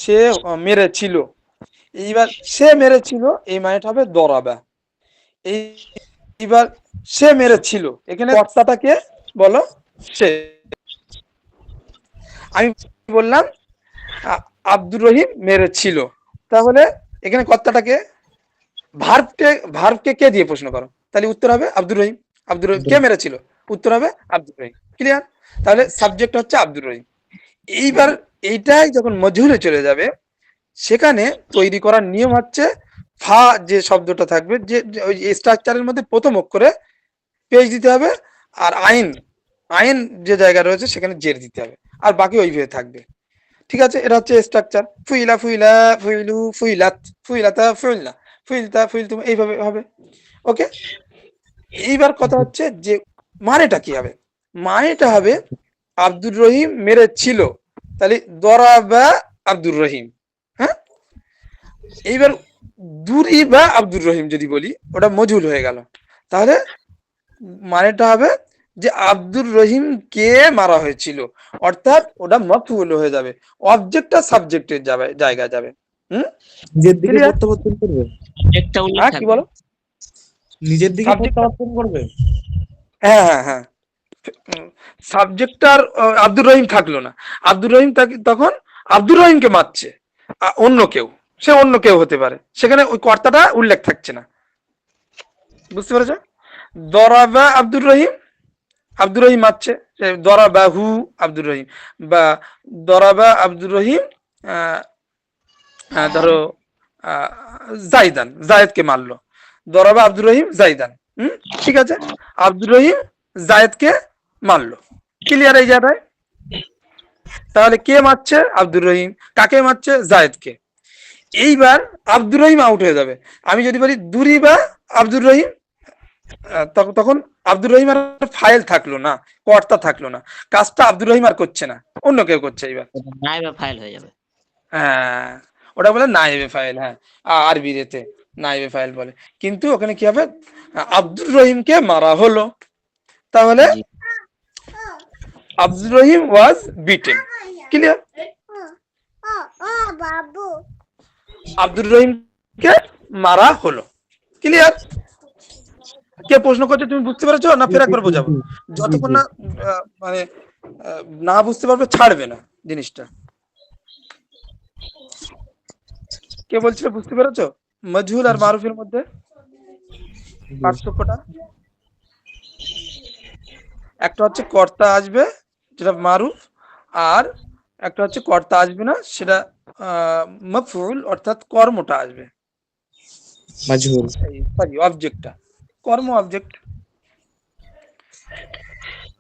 সে মেরেছিল। এইবার সে মেরেছিল, এই মানেটা হবে দরাবা। এই এইবার সে মেরেছিল, এখানে কর্তাটাকে বলো সে। আমি বললাম আব্দুর রহিম মেরেছিল, তাহলে এখানে কর্তাটাকে ভার্বকে কে দিয়ে প্রশ্ন করো, তাহলে উত্তর হবে আব্দুর রহিম। আব্দুর রহিম কে মেরেছিল, উত্তর হবে আব্দুর রহিম। ক্লিয়ার? তাহলে সাবজেক্ট হচ্ছে আব্দুর রহিম। এইবার এইটাই যখন মজহুলে চলে যাবে, সেখানে তৈরি করার নিয়ম হচ্ছে ফা যে শব্দটা থাকবে, যে ওই স্ট্রাকচারের মধ্যে প্রথম অক্ষরে পেজ দিতে হবে, আর আইন আইন যে জায়গা রয়েছে সেখানে জের দিতে হবে, আর বাকি ওইভাবে থাকবে। ঠিক আছে, এটা হচ্ছে স্ট্রাকচার। ফুইলা ফুইলা, ফুইলু ফুইলাত, ফুইলাতা ফুইলনা, ফুইলতা ফুইলতুম, এইভাবে হবে। ওকে, এইবার কথা হচ্ছে যে মানেটা কি হবে। মানেটা হবে আব্দুর রহিম মেরেছিল, তাহলে দরাবা আব্দুর রহিম। হ্যাঁ, এইবার দুরি বা আব্দুর রহিম যদি বলি, ওটা মজহুল হয়ে গেল। তাহলে মানেটা হবে যে আব্দুর রহিম কে মারা হয়েছিল, অর্থাৎ ওটা মফউল হয়ে যাবে, অবজেক্টটা সাবজেক্টের জায়গায় যাবে। নিজের দিকে প্রত্যাবর্তন করবে, একটা উল্লেখ হ্যাঁ, কি থাকবে। বলো? নিজের দিকে প্রত্যাবর্তন করবে। হ্যাঁ হ্যাঁ হ্যাঁ, সাবজেক্টটার আব্দুর রহিম থাকলো না, আব্দুর রহিম তখন আব্দুর রহিমকে মারছে অন্য কেউ, সে অন্য কেউ হতে পারে, সেখানে ওই কর্তাটা উল্লেখ থাকছে না। বুঝতে পেরেছো? দরাবা আব্দুর রহিম, আব্দুর রহিম মারছে, দরাবাহু আব্দুর রহিম, বা দরাবা আব্দুর রহিম আহ, ধরো আহ, জাইদান, জায়েদকে মারলো। দরাবা আব্দুর রহিম জাইদান। ঠিক আছে, আব্দুর রহিম জায়েদকে মারলো। ক্লিয়ার এই জায়গায়? তাহলে কে মারছে? আব্দুর রহিম। কাকে মারছে? জায়েদকে। এইবার আব্দুর রহিম আউট হয়ে যাবে। আমি যদি বলি দুরিবা আব্দুর রহিম, তখন আব্দুর রহিম আর ফাইল থাকলো না, কর্তা থাকলো না, কাজটা আব্দুর রহিম আর করছে না, অন্য কেউ করছে। এইবার নাইবা ফাইল হয়ে যাবে। হ্যাঁ, ওটা বলে নাইবে ফাইল। হ্যাঁ, আরবি রেতে নাইবে ফাইল বলে। কিন্তু ওখানে কি হবে? আব্দুর রহিমকে মারা হলো। তাহলে জি আব্দুর রহিম ওয়াজ বিটেন। ক্লিয়ার? আব্দুর রহিমকে মারা হলো। ক্লিয়ার? কে প্রশ্ন করছে তুমি বুঝতে পেরেছো, না জি ফের জি একবার জি বোঝাবো? জি জি যতক্ষণ জি না মানে না বুঝতে পারবে ছাড়বে না জিনিসটা। কে বলছিল বুঝতে পেরেছো মজহুল আর জি মারুফের মধ্যে জি পার্থক্যটা? একটা হচ্ছে কর্তা আসবে, যেটা মারুফ, আর একটা হচ্ছে কর্তা আসবে না, সেটা মফউল, অর্থাৎ কর্মটা আসবে। মাজহুর। এই সরি, অবজেক্টটা, কর্ম অবজেক্ট।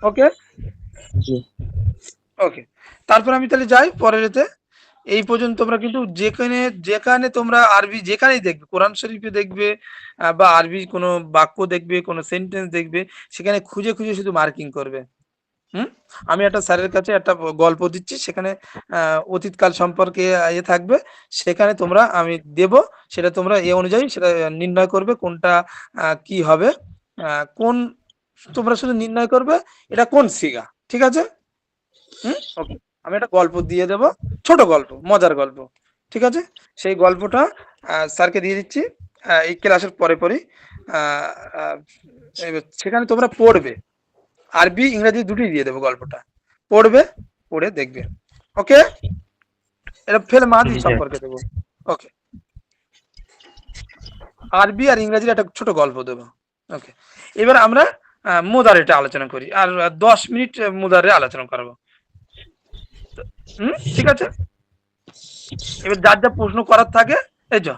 ওকে, জি ওকে। তারপর আমি তাহলে যাই পরের এতে। এই পর্যন্ত তোমরা কিন্তু যেখানে যেখানে তোমরা আরবি যেখানেই দেখবে, কোরআন শরীফে দেখবে বা আরবি কোনো বাক্য দেখবে, কোনো সেন্টেন্স দেখবে, সেখানে খুঁজে খুঁজে শুধু মার্কিং করবে। হুম, আমি একটা স্যারের কাছে একটা গল্প দিচ্ছি, সেখানে অতীতকাল সম্পর্কে থাকবে, সেখানে তোমরা আমি দেব, সেটা তোমরা এ অনুযায়ী সেটা নির্ণয় করবে কোনটা কি হবে। কোন, তোমরা শুধু নির্ণয় করবে এটা কোন সিগা। ঠিক আছে? ওকে, আমি একটা গল্প দিয়ে দেব, ছোট গল্প, মজার গল্প। ঠিক আছে, সেই গল্পটা স্যারকে দিয়ে দিচ্ছি এই ক্লাসের পরে পরেই। আহ, আহ, এবার সেখানে তোমরা পড়বে, আরবি ইংরেজি দুটোই দিয়ে দেবো গল্পটা, পড়বে, পড়ে দেখবে। ওকে, এটা ফেল মাদি জি স্যার। সম্পর্কে দেবো। ওকে, আরবি আর ইংরেজির একটা ছোট গল্প দেবো। ওকে, এবার আমরা মুদারেটা আলোচনা করি, আর 10 মিনিট মুদারে আলোচনা করবো। ঠিক আছে, এবার যার যা প্রশ্ন করার থাকে, এই যে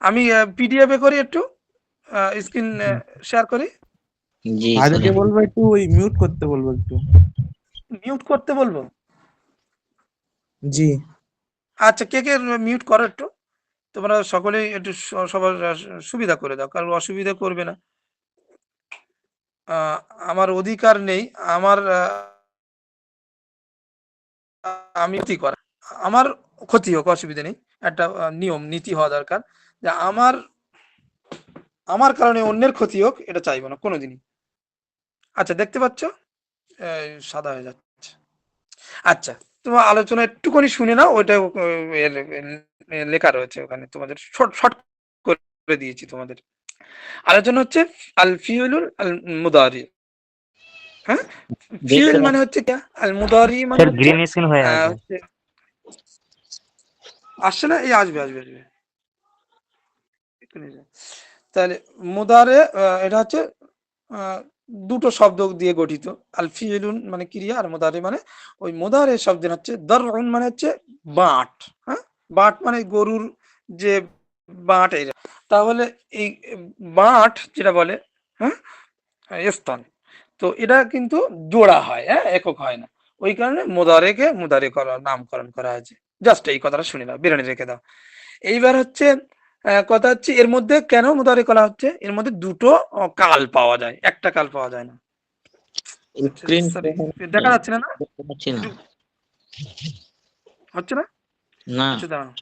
আমি পিডিএফ এ করি, একটু স্ক্রিন শেয়ার করি। জি আজকে করেন। বলবো একটু ওই মিউট করতে বলবো একটু। মিউট করতে বলবো? জি আচ্ছা, কে কে মিউট করো একটু? তোমরা সকলেই একটু সবার সুবিধা করে দাও, কারণ অসুবিধা করবে না। আহ, আমার অধিকার নেই, আমার আমি ক্ষতি করা, আমার ক্ষতি হোক, অসুবিধা নেই। একটা নিয়ম নীতি হওয়া দরকার, যে আমার আমার কারণে অন্যের ক্ষতি হোক, এটা চাইবো না কোনোদিনই। আচ্ছা, দেখতে পাচ্ছ সাদা হয়ে যাচ্ছে। আচ্ছা, তোমার আলোচনা একটুখানি শুনে নাও, ওইটা লেখা রয়েছে ওখানে, তোমাদের শর্ট শর্ট করে দিয়েছি। তোমাদের আলোচনা হচ্ছে আল ফিউলুল আল মুদারি। হ্যাঁ, দেখতে ফিউল মানে হচ্ছে কি, আর মুদারি মানে স্যার হচ্ছে গ্রিন স্ক্রিন হয়ে আছে। হচ্ছে আসছে না, এই আসবে আসবে আসবে। এক্ষুনি আসবে। তাহলে মুদারে এটা হচ্ছে আহ, দুটো শব্দ দিয়ে গঠিত। আল ফিউলুন মানে ক্রিয়া, আর মুদারি মানে ওই মুদারে শব্দের হচ্ছে দারউন মানে হচ্ছে বাট। হ্যাঁ, বাট মানে গরুর যে বাট, এই তাহলে এই বাট যেটা বলে, হ্যাঁ, স্তন, তো এটা কিন্তু জোড়া হয়, হ্যাঁ, একক হয় না। ওই কারণে মুদারেকে মুদারে করা নামকরণ করা হয়েছে। জাস্ট এই কথাটা শুনে নাও, বেরোনে রেখে দাও। এইবার হচ্ছে কথা হচ্ছে এর মধ্যে কেন মুদারে করা হচ্ছে, এর মধ্যে দুটো কাল পাওয়া যায়, একটা কাল পাওয়া যায় না। স্ক্রিন সরি, দেখা যাচ্ছে না, না দেখতে পাচ্ছি না। একটু হচ্ছে না, না আচ্ছা দাঁড়াও,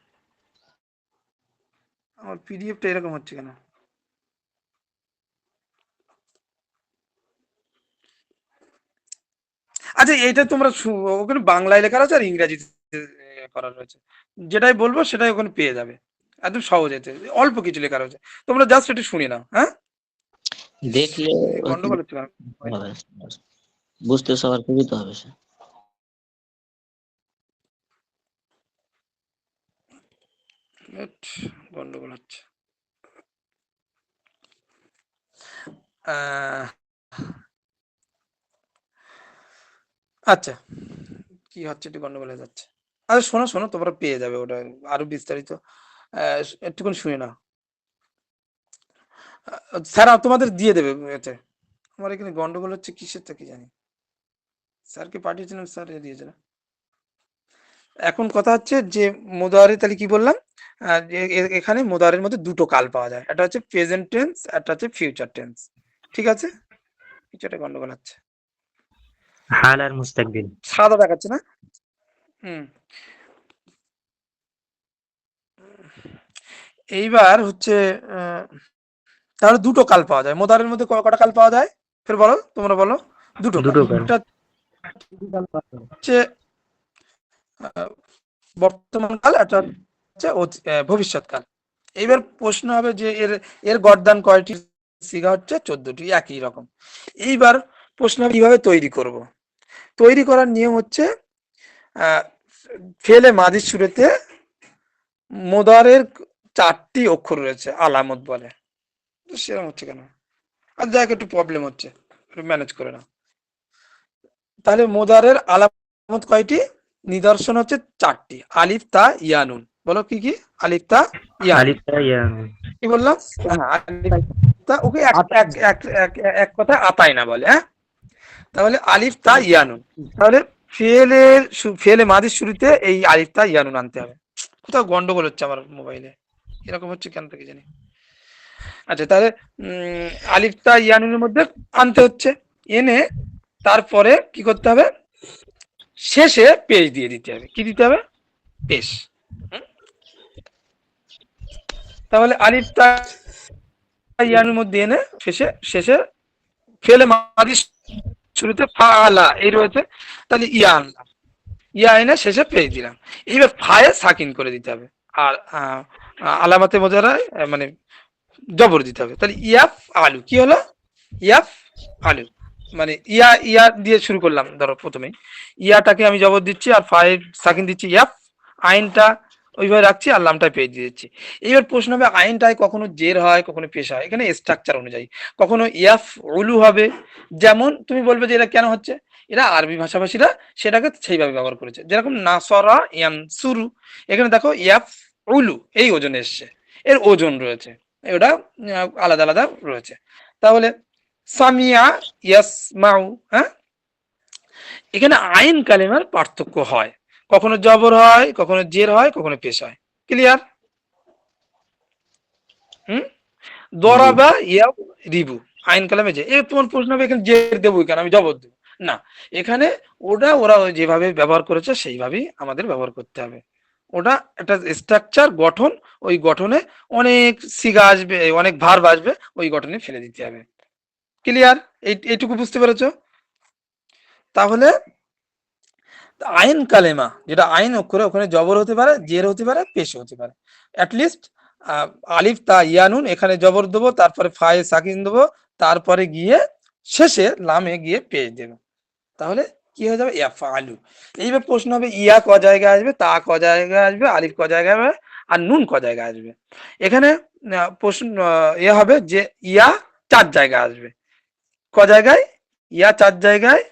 আমার পিডিএফটা এরকম হচ্ছে কেন? আচ্ছা, এইটা তোমরা ওখানে বাংলায় লেখা আছে আর ইংরেজিতে করা রয়েছে, যেটাই বলবো সেটাই ওখানে পেয়ে যাবে, একদম সহজেতে, অল্প কিছু লেখা রয়েছে, তোমরা জাস্ট একটু শুনে নাও। হ্যাঁ, দেখলে গন্ডগোল হচ্ছে কেন? হবে, বুঝতে সবার সুবিধা হবে স্যার। গন্ডগোল হচ্ছে। আহ, আচ্ছা, কি হচ্ছে একটু গন্ডগোল হয়ে যাচ্ছে। আচ্ছা শোনো শোনো, তোমরা পেয়ে যাবে ওটা আরো বিস্তারিত। একটুখানি শুনে নাও। স্যার তোমাদের দিয়ে দেবে এতে। আমার এখানে গন্ডগোল হচ্ছে কিসের তা কি জানি। স্যারকে পাঠিয়েছিলাম, স্যার দিয়েছিল। এখন কথা হচ্ছে যে মুদারে তাহলে কি বললাম, এখানে মুদারের মধ্যে দুটো কাল পাওয়া যায়, একটা হচ্ছে প্রেজেন্ট টেন্স, একটা হচ্ছে ফিউচার টেন্স। ঠিক আছে, কিছু একটা গন্ডগোল হচ্ছে, হাল আর মুস্তাকবিল। সাদা দেখাচ্ছে না। হুম, এইবার হচ্ছে তাহলে দুটো কাল পাওয়া যায় মুদারের মধ্যে। কটা কাল পাওয়া যায় ফের বলো, তোমরা বলো। দুটো কাল। দুটো কাল। একটা হচ্ছে বর্তমান কাল, একটা হচ্ছে ভবিষ্যৎ কাল। এইবার প্রশ্ন হবে যে এর এর গড়দান কয়টি? সিগা হচ্ছে 14টি, একই রকম। এইবার প্রশ্ন হবে কিভাবে তৈরি করব। তৈরি করার নিয়ম হচ্ছে ফেলে মাদির শুরুতে মুদারের 4টি অক্ষর রয়েছে, আলামত বলে। সেরকম হচ্ছে কেন? আর দেখ একটু প্রবলেম হচ্ছে, একটু ম্যানেজ করে নাও। তাহলে মুদারের আলামত কয়টি? নিদর্শন হচ্ছে 4টি, আলিফ তা ইয়া নুন। বলো কি কি? আলিফ তা ইয়া নুন। আলিফ তা ইয়া নুন। কি বললাম? হ্যাঁ, আলিফ তা, ওকে এক এক এক এক এক কথায় আতাই না বলে। হ্যাঁ, তাহলে আলিফ তা ইয়া নুন। তাহলে ফেলে মাদির শুরুতে এই আলিফ তা ইয়া নুন আনতে হবে। কোথাও গন্ডগোল হচ্ছে আমার মোবাইলে, এরকম হচ্ছে কেন থেকে জানি। আচ্ছা, তাহলে আলিফ তা ইয়া নুনের মধ্যে আনতে হচ্ছে, এনে তারপরে কি করতে হবে? শেষে পেজ দিয়ে দিতে হবে। কি দিতে হবে? পেশ। তাহলে আলিফ তা ইয়ানুর মধ্যে এনে শেষে ফেলে মাদি শুরুতে ফাআলা এই রয়েছে, তাহলে ইয়া আনলাম, ইয়া এনে শেষে পেজ দিলাম। এইবার ফায়ে সাকিন করে দিতে হবে, আর আলামাতে মোজারায় মানে জবর দিতে হবে। তাহলে ইয়াফ আলু কি হলো? ইয়াফ আলু, মানে ইয়া ইয়া দিয়ে শুরু করলাম। ধরো প্রথমে ইয়াটাকে আমি জবর দিচ্ছি আর ফাইভ সাকিন দিচ্ছি, ইয়াফ, আইনটা ওইভাবে রাখছি আর লামটায় পেজ দিয়ে দিচ্ছি। এইবার প্রশ্ন হবে আইনটায় কখনো জের হয়, কখনো পেশ হয়। এখানে স্ট্রাকচার অনুযায়ী কখনো ইয়াফ উলু হবে, যেমন তুমি বলবে যে এটা কেন হচ্ছে, এরা আরবি ভাষাভাষীরা সেটাকে সেইভাবে ব্যবহার করেছে। যেরকম নাসরা ইয়ান সুরু, এখানে দেখো ইয়াফ উলু এই ওজন এসছে, এর ওজন রয়েছে, ওটা আলাদা আলাদা রয়েছে। তাহলে সামিয়া ইয়াসমাউ, হ্যাঁ, এখানে আইন কালেমার পার্থক্য হয়, কখনো জবর হয়, কখনো জের হয়, কখনো পেশ হয়। ক্লিয়ার? দরাবা ইয়া রিবু, আইন কালামে যে তোমার প্রশ্ন হবে এখানে জের দেবো কেন, আমি জবর দেবো না। এখানে ওরা যেভাবে ব্যবহার করেছে সেইভাবেই আমাদের ব্যবহার করতে হবে। ওটা একটা স্ট্রাকচার গঠন, ওই গঠনে অনেক সিগা আসবে, অনেক ভার্ব আসবে, ওই গঠনে ফেলে দিতে হবে। ক্লিয়ার? এইটুকু বুঝতে পেরেছো? তাহলে আইন কালেমা যেটা আইন অক্ষরে, ওখানে জবর হতে পারে, জের হতে পারে, পেশ হতে পারে। অ্যাটলিস্ট আলিফ তা ইয়ানুন, এখানে জবর দেবো, তারপরে ফায়ে সাকিন দেবো, তারপরে গিয়ে শেষে লামে গিয়ে পেশ দেবো, তাহলে কি হয়ে যাবে? ইয়াফা আলু। এইবার প্রশ্ন হবে ইয়া ক জায়গায় আসবে, তা ক জায়গায় আসবে, আলিফ ক জায়গায় আসবে, আর নুন ক জায়গায় আসবে। এখানে প্রশ্ন ইয়ে হবে যে ইয়া 4 জায়গায় আসবে। ক জায়গায়? ইয়া 4 জায়গায়,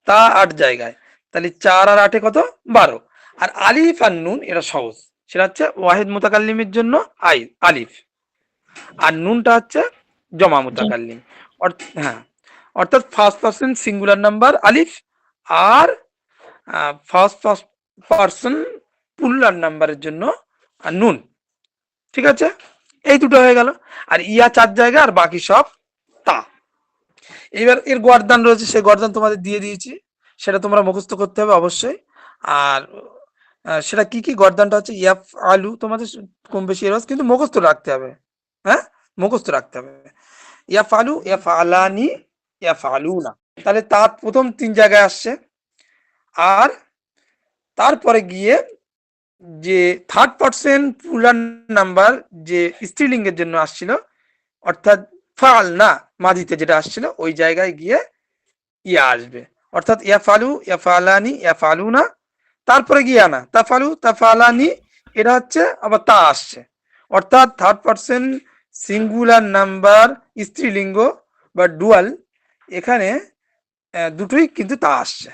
তা 8 জায়গায়। তাহলে 4 আর 8 কত? 12। আর আলিফ আর নুন এটা সহজ, সেটা হচ্ছে ওয়াহিদ মুতাকাল্লিমের জন্য আলিফ, আর নুনটা হচ্ছে জমা মুতাকাল্লিম। হ্যাঁ, অর্থাৎ ফার্স্ট পারসন সিঙ্গুলার নাম্বার আলিফ, আর ফার্স্ট পারসন প্লুরাল নাম্বারের জন্য নুন। ঠিক আছে, এই দুটো হয়ে গেল। আর ইয়া 4 জায়গা, আর বাকি সব তা। এবার এর গর্দান রয়েছে, সেই গর্দান তোমাদের দিয়ে দিয়েছি, সেটা তোমরা মুখস্থ করতে হবে অবশ্যই। আর সেটা কি কি? গর্দানটা হচ্ছে ইয়াফ আলু, তোমাদের কম বেশি এর কিন্তু মুখস্থ রাখতে হবে। হ্যাঁ, মুখস্থ রাখতে হবে। ইয়াফ আলু, ইয়াফ আলানি, ইয়াফ আলুনা। তাহলে তার প্রথম 3 জায়গায় আসছে, আর তারপরে গিয়ে যে থার্ড পারসন প্লুরাল নাম্বার যে স্ত্রীলিঙ্গের জন্য আসছিল, অর্থাৎ ফাল না মাদিতে যেটা আসছিল, ওই জায়গায় গিয়ে ইয়া আসবে, অর্থাৎ ইয়া ফালু, ইয়া ফালানি, ইয়া ফালুনা। তারপরে গিয়ে না তাফালু, তাফালানি, এটা হচ্ছে আবার তা আসছে, অর্থাৎ থার্ড পারসন সিঙ্গুলার নাম্বার স্ত্রীলিঙ্গ বা ডুয়াল, এখানে দুটোই কিন্তু তা আসছে,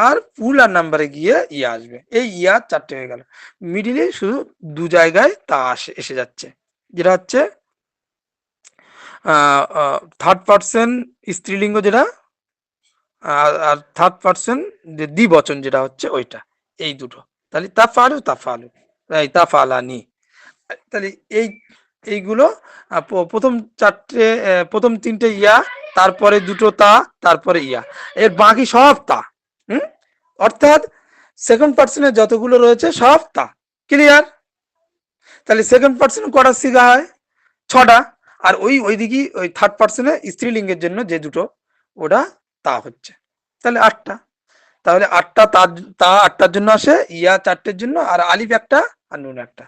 আর পুল আর নাম্বারে গিয়ে ইয়া আসবে, এই ইয়া 4টে হয়ে গেল। মিডিলে শুধু 2 জায়গায় তা এসে যাচ্ছে, যেটা হচ্ছে থার্ড পার্সন স্ত্রীলিঙ্গ যেটা, আর থার্ড পার্সন যে দ্বিবচন যেটা হচ্ছে ওইটা, এই দুটো। তাহলে তাফালু তাফালু, এই তাফালানি। তাহলে এইগুলো প্রথম 3টে ইয়া, তারপরে 2টো তা, তারপরে ইয়া, এর বাকি সব তা। অর্থাৎ সেকেন্ড পার্সনের যতগুলো রয়েছে সব তা। ক্লিয়ার? তাহলে সেকেন্ড পার্সন কটা সিগা হয়? 6টা। আর ওইদিকে ওই থার্ড পার্সনে স্ত্রীলিঙ্গের জন্য যে দুটো, ওটা তা হচ্ছে, তাহলে 8টা। তাহলে 8টার জন্য আসে, ইয়া 4টের জন্য, আর আলিফ একটা আর নুন একটা।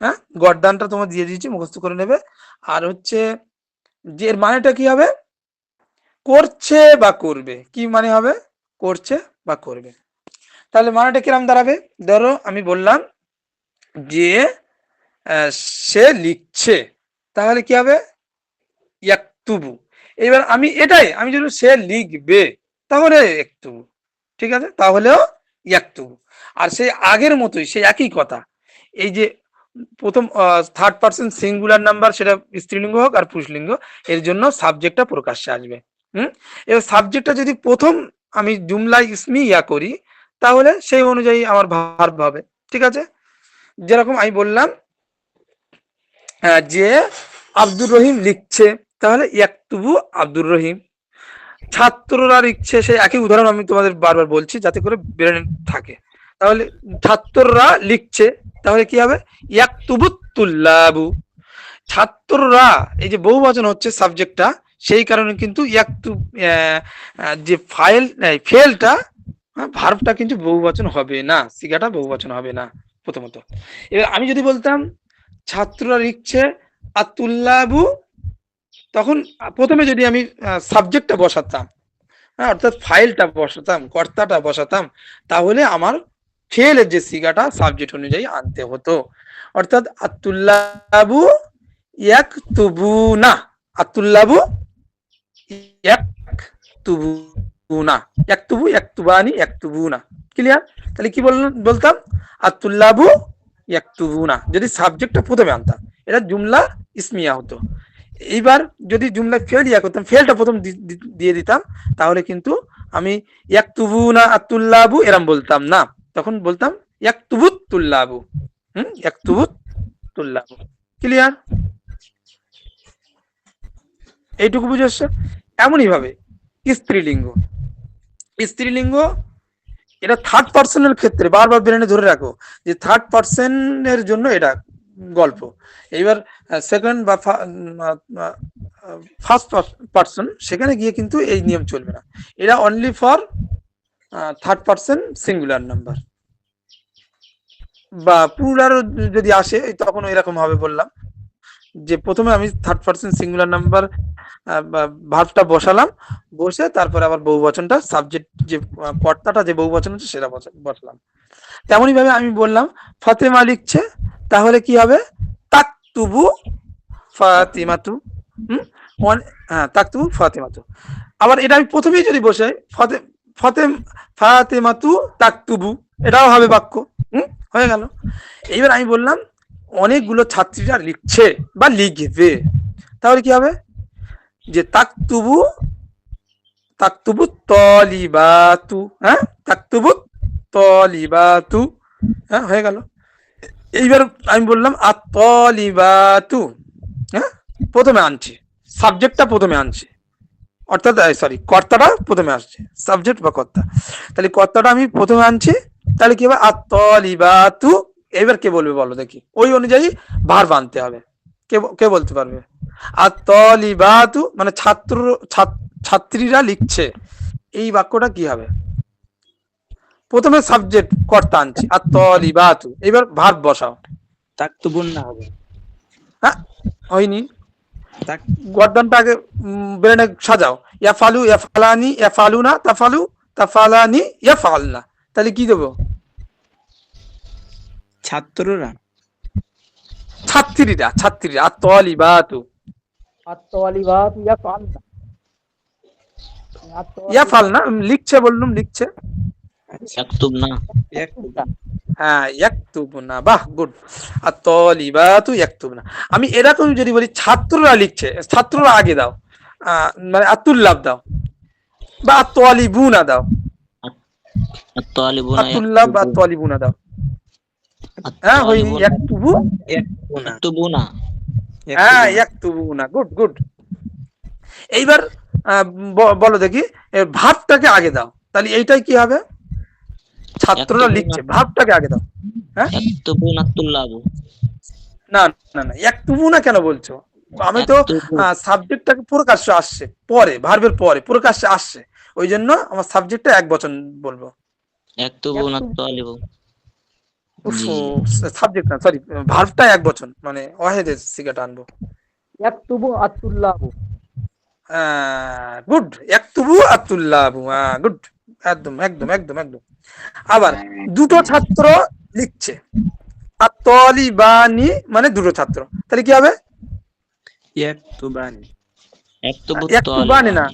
হ্যাঁ, গর্দানটা তোমার দিয়ে দিয়েছি, মুখস্থ করে নেবে। আর হচ্ছে যে এর মানেটা কি হবে? করছে বা করবে। কি মানে হবে? করছে বা করবে। তাহলে মানেটা কিরম দাঁড়াবে? ধরো আমি বললাম যে সে লিখছে, তাহলে কি হবে? ইয়াকতুবু। এবার আমি যদি সে লিখবে, তাহলে ইয়াকতুবু, ঠিক আছে, তাহলেও ইয়াকতুবু। আর সেই আগের মতোই, সেই একই কথা। এই যে প্রথম থার্ড পার্সন সিঙ্গুলার নাম্বার, সেটা স্ত্রীলিঙ্গ হোক আর পুরুষলিঙ্গ, এর জন্য সাবজেক্টটা প্রকাশ্যে আসবে। এবার সাবজেক্টটা যদি প্রথম আমি জুমলায় ইসমি ইয়া করি, তাহলে সেই অনুযায়ী আমার ভার্ব হবে। ঠিক আছে? যেরকম আমি বললাম যে আব্দুর রহিম লিখছে, তাহলে ইয়াকতুবু আব্দুর রহিম। ছাত্ররা লিখছে, সেই একই উদাহরণ আমি তোমাদের বারবার বলছি যাতে করে ব্রেনে থাকে। তাহলে ছাত্ররা লিখছে, তাহলে কি হবে? ইয়াকতুবুত তুল্লাবু। ছাত্ররা, এই যে বহুবচন হচ্ছে সাবজেক্টটা, সেই কারণে কিন্তু যে ফেলটা, ভার্বটা কিন্তু বহুবচন হবে না, সিগাটা বহুবচন হবে না প্রথমত। এবার আমি যদি বলতাম ছাত্ররা লিখছে আতুল্লাবু, তখন প্রথমে যদি আমি সাবজেক্টটা বসাতাম, অর্থাৎ ফাইলটা বসাতাম, কর্তাটা বসাতাম, তাহলে আমার ফেলের যে সিগাটা সাবজেক্ট অনুযায়ী আনতে হতো। অর্থাৎ আতুল্লাবু ইয়াকতুবুনা, আতুল্লাবু ইয়াকতুবুনা, ইয়াকতুবু ইয়াকতুবানি ইয়াকতুবুনা। ক্লিয়ার? তাহলে কি বলতাম? আতুল্লাবু ইয়াকতুবুনা, যদি সাবজেক্টটা প্রথমে আনতাম, এটা জুমলা ইসমিয়া হতো। এইবার যদি জুমলা ফেল ইয়া করতাম, ফেলটা প্রথম দিয়ে দিতাম, তাহলে কিন্তু আমি ইয়াকতুবুনা আতুল্লাবু এরম বলতাম না, তখন বলতাম ইয়াকতুবুত তুল্লাবু। ইয়াকতুবুত তুল্লাবু। ক্লিয়ার? এইটুকু বুঝে আসছে? এমনই ভাবে স্ত্রীলিঙ্গ, স্ত্রীলিঙ্গ এটা থার্ড পার্সনের ক্ষেত্রে বারবার ব্রেনে ধরে রাখো যে থার্ড পার্সনের জন্য এটা গল্প। এইবার সেকেন্ড বা ফার্স্ট পার্সন, সেখানে গিয়ে কিন্তু এই নিয়ম চলবে না, এটা only for third person singular number. বা প্লুরাল যদি আসে, তখন এরকম হবে বললাম যে প্রথমে আমি থার্ড পার্সন সিঙ্গুলার নাম্বার ভার্বটা বসালাম, বসে তারপরে আবার বহুবচনটা, সাবজেক্ট যে কর্তাটা যে বহুবচন হচ্ছে সেটা বসালাম। তেমনই ভাবে আমি বললাম ফাতেমা লিখছে, তাহলে কি হবে? তাকতুবু ফাতিমাতু। তাকতুবু ফাতিমাতু। আবার এটা আমি প্রথমেই যদি বসাই ফাতেমাতু তাকতুবু, এটাও হবে বাক্য। হয়ে গেল। এইবার আমি বললাম অনেকগুলো ছাত্রীরা লিখছে বা লিখবে, তাহলে কি হবে? যে তাকতুবু তলিবাতু, তাকতুবু তলিবাতু। হয়ে গেল। এইবার আমি বললাম আত-তলিবাতু, প্রথমে আনছি, সাবজেক্টটা প্রথমে আনছি, অর্থাৎ সরি কর্তাটা প্রথমে আসছে, সাবজেক্ট বা কর্তা। তাহলে কর্তাটা আমি প্রথমে আনছি, তাহলে কি হবে? আত-তলিবাতু। এবার কে বলবে বলো দেখি? ওই অনুযায়ী ভার্ব আনতে হবে। কে বলতে পারবে? আত-তলিবাতু মানে ছাত্রীরা লিখছে, এই বাক্যটা কি হবে? প্রথমে সাবজেক্ট কর্তা আনছি আত-তলিবাতু, এবার ভার্ব বসাও। তাকতুবুন্না হবে। হ্যাঁ, হয়নি। গর্দনটা আগে ব্রেনে সাজাও। ইয়াফালু ইয়াফালানি ইয়াফালুনা তাফালু তাফালানি ইয়াফালনা। তাহলে কি দেবো? ছাত্ররা, ছাত্রীরা, ছাত্রীরা আত-তলিবাতু। আত্তালিবাতু ইয়াফআলনা। ইয়াফাল না, লিখছে বললাম, লিখছে। ইয়াকতুব না, হ্যাঁ, ইয়াকতুবুনা, বাহ, গুড। আত-তালিবাতু ইয়াকতুবুনা। আমি এরকম যদি বলি ছাত্ররা লিখছে, ছাত্ররা আগে দাও, মানে আতুল্লাব দাও, বা আত-তালিবুনা দাও, আত-তালিবুনা আতুল্লাব বা আত-তালিবুনা দাও। হ্যাঁ, হয়নি, ইয়াকতুবু, ইয়াকতুবুনা, হ্যাঁ, ইয়াকতুবুনা, গুড গুড। এইবার বলো দেখি, ভাবটাকে আগে দাও, তাহলে এইটাই কি হবে? ছাত্ররা লিখছে, ভাবটাকে আগে দাও। হ্যাঁ, ইয়াকতুবুনা তুল্লাবু। না না না, ইয়াকতুবুনা কেন বলছো? আমি তো সাবজেক্টটাকে প্রকাশ্য আসছে পরে, ভার্বের পরে প্রকাশ্যে আসছে, ওই জন্য আমার সাবজেক্টটা এক বচন বলবো। ইয়াকতুবুনা তালিবু। সাবজেক্ট না, সরি, ভার্বটা এক বচন, মানে ওয়াহেদের সিগাটা আনবো। ইয়াকতুবু আত-তুল্লাবু। গুড, ইয়াকতুবু আত-তুল্লাবু, গুড, একদম একদম একদম একদম। আবার দুটো ছাত্র লিখছে, আত-তালিবানি মানে দুটো ছাত্র, তাহলে কি হবে? ইয়াকতুবানি। ইয়াকতুবানি না,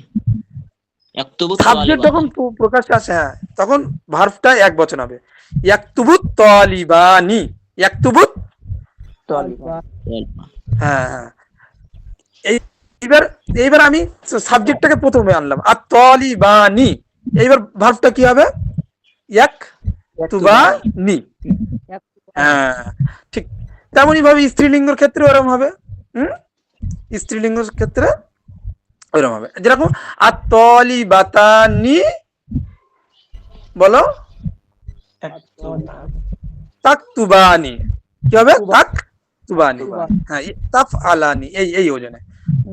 সাবজেক্ট যখন প্রকাশ্যে আসে, হ্যাঁ, তখন ভার্বটা এক বচন হবে। ইয়াকতুবুত তালিবানি, ইয়াকতুবুত, হ্যাঁ হ্যাঁ। এইবার আমি সাবজেক্টটাকে প্রথমে আনলাম, আত-তালিবানি। এইবার ভার্বটা কি হবে? ইয়াকতুবানি। হ্যাঁ, ঠিক তেমনই ভাবে স্ত্রীলিঙ্গের ক্ষেত্রে ওরকম হবে। স্ত্রীলিঙ্গের ক্ষেত্রে ওরকম হবে, যেরকম আত-তালিবাতানি, বলো তাকতুবানি, কি হবে? তাকতুবানি, হ্যাঁ, তাফআলানি, এই ওজনে।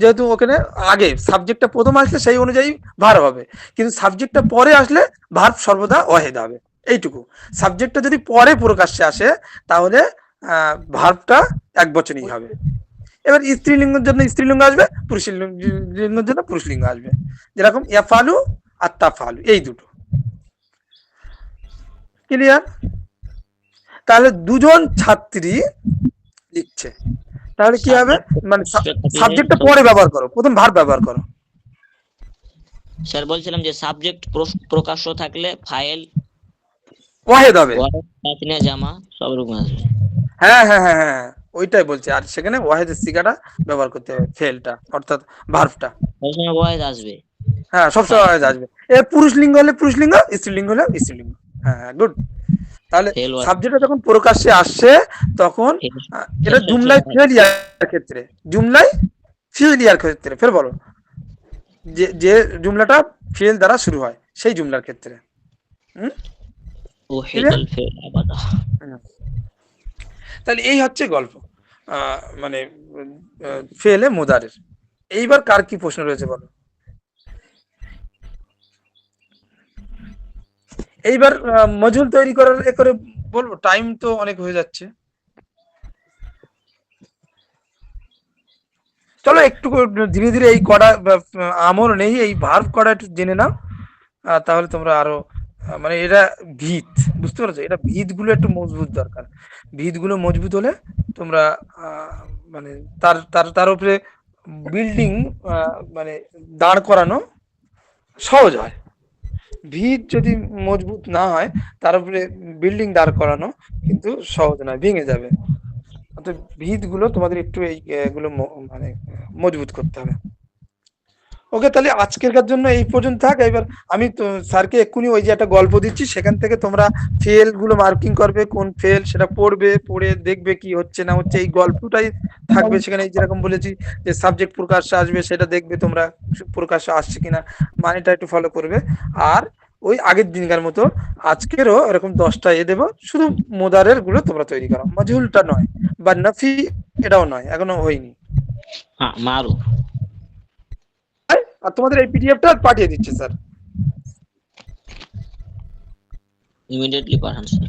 যেহেতু ওখানে আগে সাবজেক্টটা প্রথম আসলে সেই অনুযায়ী ভার্ব হবে, কিন্তু সাবজেক্টটা পরে আসলে ভার্ব সর্বদা ওয়াহিদ হবে, এইটুকু। সাবজেক্টটা যদি পরে প্রকাশ্যে আসে তাহলে ভার্বটা এক বচনই হবে। এবার স্ত্রীলিঙ্গের জন্য স্ত্রীলিঙ্গ আসবে, পুরুষলিঙ্গের জন্য পুরুষলিঙ্গ আসবে, যেরকম ইয়াফালু আর তাফালু, এই দুটো। ক্লিয়ার? তাহলে দুজন ছাত্রী লিখছে, তাহলে কি হবে? মানে সাবজেক্টটা পরে ব্যবহার করো, প্রথম ভার্ব ব্যবহার করো। স্যার বলছিলাম যে সাবজেক্ট প্রকাশ্য থাকলে ফাইল ওয়াহিদ হবে, তাসনিয়া জামা সব রকম আসবে। হ্যাঁ হ্যাঁ হ্যাঁ হ্যাঁ, ওইটাই বলছি। আর সেখানে ওয়াহিদের সিগাটা ব্যবহার করতে হবে, ফেলটা অর্থাৎ ভার্বটা, সবসময় ওয়াহিদ আসবে। হ্যাঁ, সবসময় ওয়াহিদ আসবে। এর পুরুষলিঙ্গ হলে পুরুষলিঙ্গ, স্ত্রীলিঙ্গ হলে স্ত্রীলিঙ্গ। হ্যাঁ, গুড। তাহলে সাবজেক্টটা যখন প্রকাশ্যে আসছে তখন এটা জুমলায় ফেলিয়ার ক্ষেত্রে, জুমলায় ফিলিয়ার ক্ষেত্রে, ফের বলো, যে জুমলাটা ফেল দ্বারা শুরু হয় সেই জুমলার ক্ষেত্রে। তাহলে এই হচ্ছে গল্প, মানে ফেলে মুদারের। এইবার কার কি প্রশ্ন রয়েছে বলো? এইবার মজুল তৈরি করার এ করে বলবো, টাইম তো অনেক হয়ে যাচ্ছে। চলো একটু ধীরে ধীরে এই কড়া আমর নেই, এই ভার্ব কড়া একটু জেনে নাও, তাহলে তোমরা আরো মানে এটা ভিত, বুঝতে পারছো? এটা ভিত গুলো একটু মজবুত দরকার। ভিত গুলো মজবুত হলে তোমরা মানে তার উপরে বিল্ডিং মানে দাঁড় করানো সহজ হয়। ভিত যদি মজবুত না হয় তার উপরে বিল্ডিং দাঁড় করানো কিন্তু সহজ নয়, ভেঙে যাবে। অর্থাৎ ভিত গুলো তোমাদের একটু এইগুলো মানে মজবুত করতে হবে। ওকে, তাহলে আজকের জন্য এই পর্যন্ত থাক। এবার আমি তো স্যারকে এক্ষুনি ওই যে একটা গল্প দিচ্ছি, সেখান থেকে তোমরা ফেল গুলো মার্কিং করবে, কোন ফেল সেটা পড়বে, পড়ে দেখবে কি হচ্ছে না হচ্ছে। এই গল্পটাই থাকবে সেখানে, যেরকম বলেছি যে সাবজেক্ট প্রকাশ্যে আসবে সেটা দেখবে তোমরা প্রকাশ্যে আসছে কিনা, মানেটা একটু ফলো করবে। আর ওই আগের দিনকার মতো আজকেরও এরকম 10টা দেবো, শুধু মোদারের গুলো তোমরা তৈরি করো, মজহুলটা নয়, বা নাফি এটাও নয়, এখনো হয়নি। মারু। আর তোমাদের এই পিডিএফটা পাঠিয়ে দিচ্ছে স্যার, ইমিডিয়েটলি পাঠান স্যার।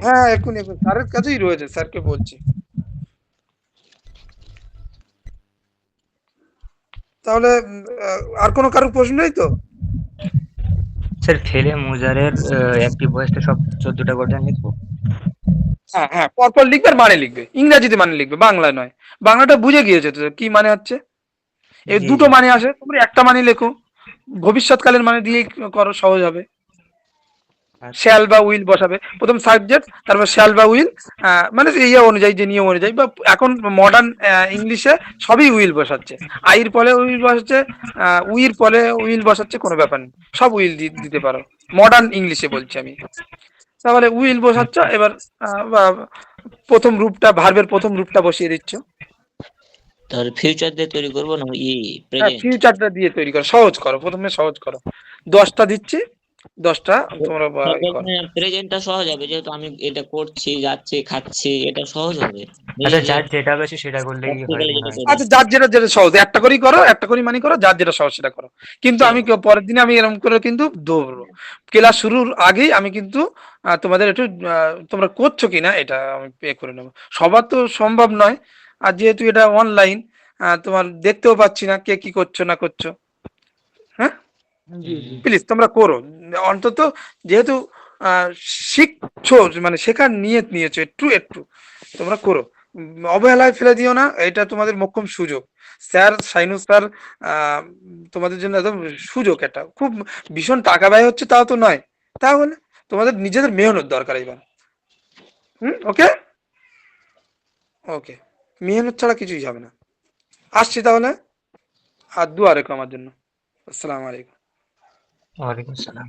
হ্যাঁ, এক্ষুনি স্যারের কাছেই রয়েছে, স্যারকে বলছি। তাহলে আর কোনো কারোর প্রশ্ন নেই তো? স্যার ফেলে মুজারের অ্যাক্টিভ ভয়েসটা সব 14টা করে লিখবো? হ্যাঁ হ্যাঁ, পরপর লিখবে আর মানে লিখবে, ইংরাজিতে মানে লিখবে, বাংলায় নয়। বাংলাটা বুঝে গিয়েছে তো কি মানে হচ্ছে। এই জি দুটো জি মানে আসে, তোমরা একটা মানে লেখো, ভবিষ্যৎকালের মানে দিয়ে করো, সহজ হবে। আচ্ছা শ্যাল বা উইল বসাবে প্রথম সাবজেক্ট, তারপর শ্যাল বা উইল, মানে ইয়ে অনুযায়ী, যে নিয়ম অনুযায়ী, বা এখন মডার্ন ইংলিশে সবই উইল বসাচ্ছে। আইর পরে উইল বসাচ্ছে, উইর পরে উইল বসাচ্ছে, কোনো ব্যাপার নেই, সব উইল দিতে পারো, মডার্ন ইংলিশে বলছি আমি। তাহলে উইল বসাচ্ছ, এবার প্রথম রূপটা, ভার্বের প্রথম রূপটা বসিয়ে দিচ্ছ। তাহলে ফিউচার দিয়ে তৈরি করবো না হ্যাঁ, প্রেজেন্ট? ফিউচারটা দিয়ে তৈরি করো, সহজ করো, প্রথমে সহজ করো। 10টা দিচ্ছি, 10টা তোমরা করো। প্রেজেন্টটা সহজ হবে, যেহেতু আমি এটা করছি, যাচ্ছি, খাচ্ছি, এটা সহজ হবে। আচ্ছা, যার যেটা বেশি সেটা করলেই হয় প্র্যাকটিক্যালি মনে যেটা হয়। করি। আচ্ছা, যার যেটা যেটা সহজ, একটা করেই করো, একটা করেই মানে করো, যার যেটা সহজ সেটা করো। কিন্তু ঠিক আমি আছে। পরের দিনে আমি এরকম করে কিন্তু দৌড়বো, ক্লাস শুরুর আগেই আমি কিন্তু তোমাদের একটু তোমরা করছো কিনা এটা আমি পে করে নেবো। সবার তো সম্ভব নয়, আর যেহেতু এটা অনলাইন, তোমার দেখতেও পাচ্ছি না কে কি করছো না করছো। হ্যাঁ, জি জি প্লিজ তোমরা করো, অন্তত যেহেতু আহ, শিখছো, মানে শেখার নিয়ত নিয়েছো, একটু একটু তোমরা করো। অবহেলায় ফেলে দিও না, এটা তোমাদের মোক্ষম সুযোগ। স্যার, সাইনু স্যার, আহ, তোমাদের জন্য একদম সুযোগ, এটা খুব ভীষণ টাকা ব্যয় হচ্ছে তাও তো নয়, তাহলে তোমাদের নিজেদের মেহনত দরকার এবার। ওকে, ওকে, মেহনত ছাড়া কিছুই হবে না। আসছি তাহলে, আর দোয়া রেখো আমার জন্য। আসসালামু আলাইকুম। ওয়ালাইকুম আসসালাম।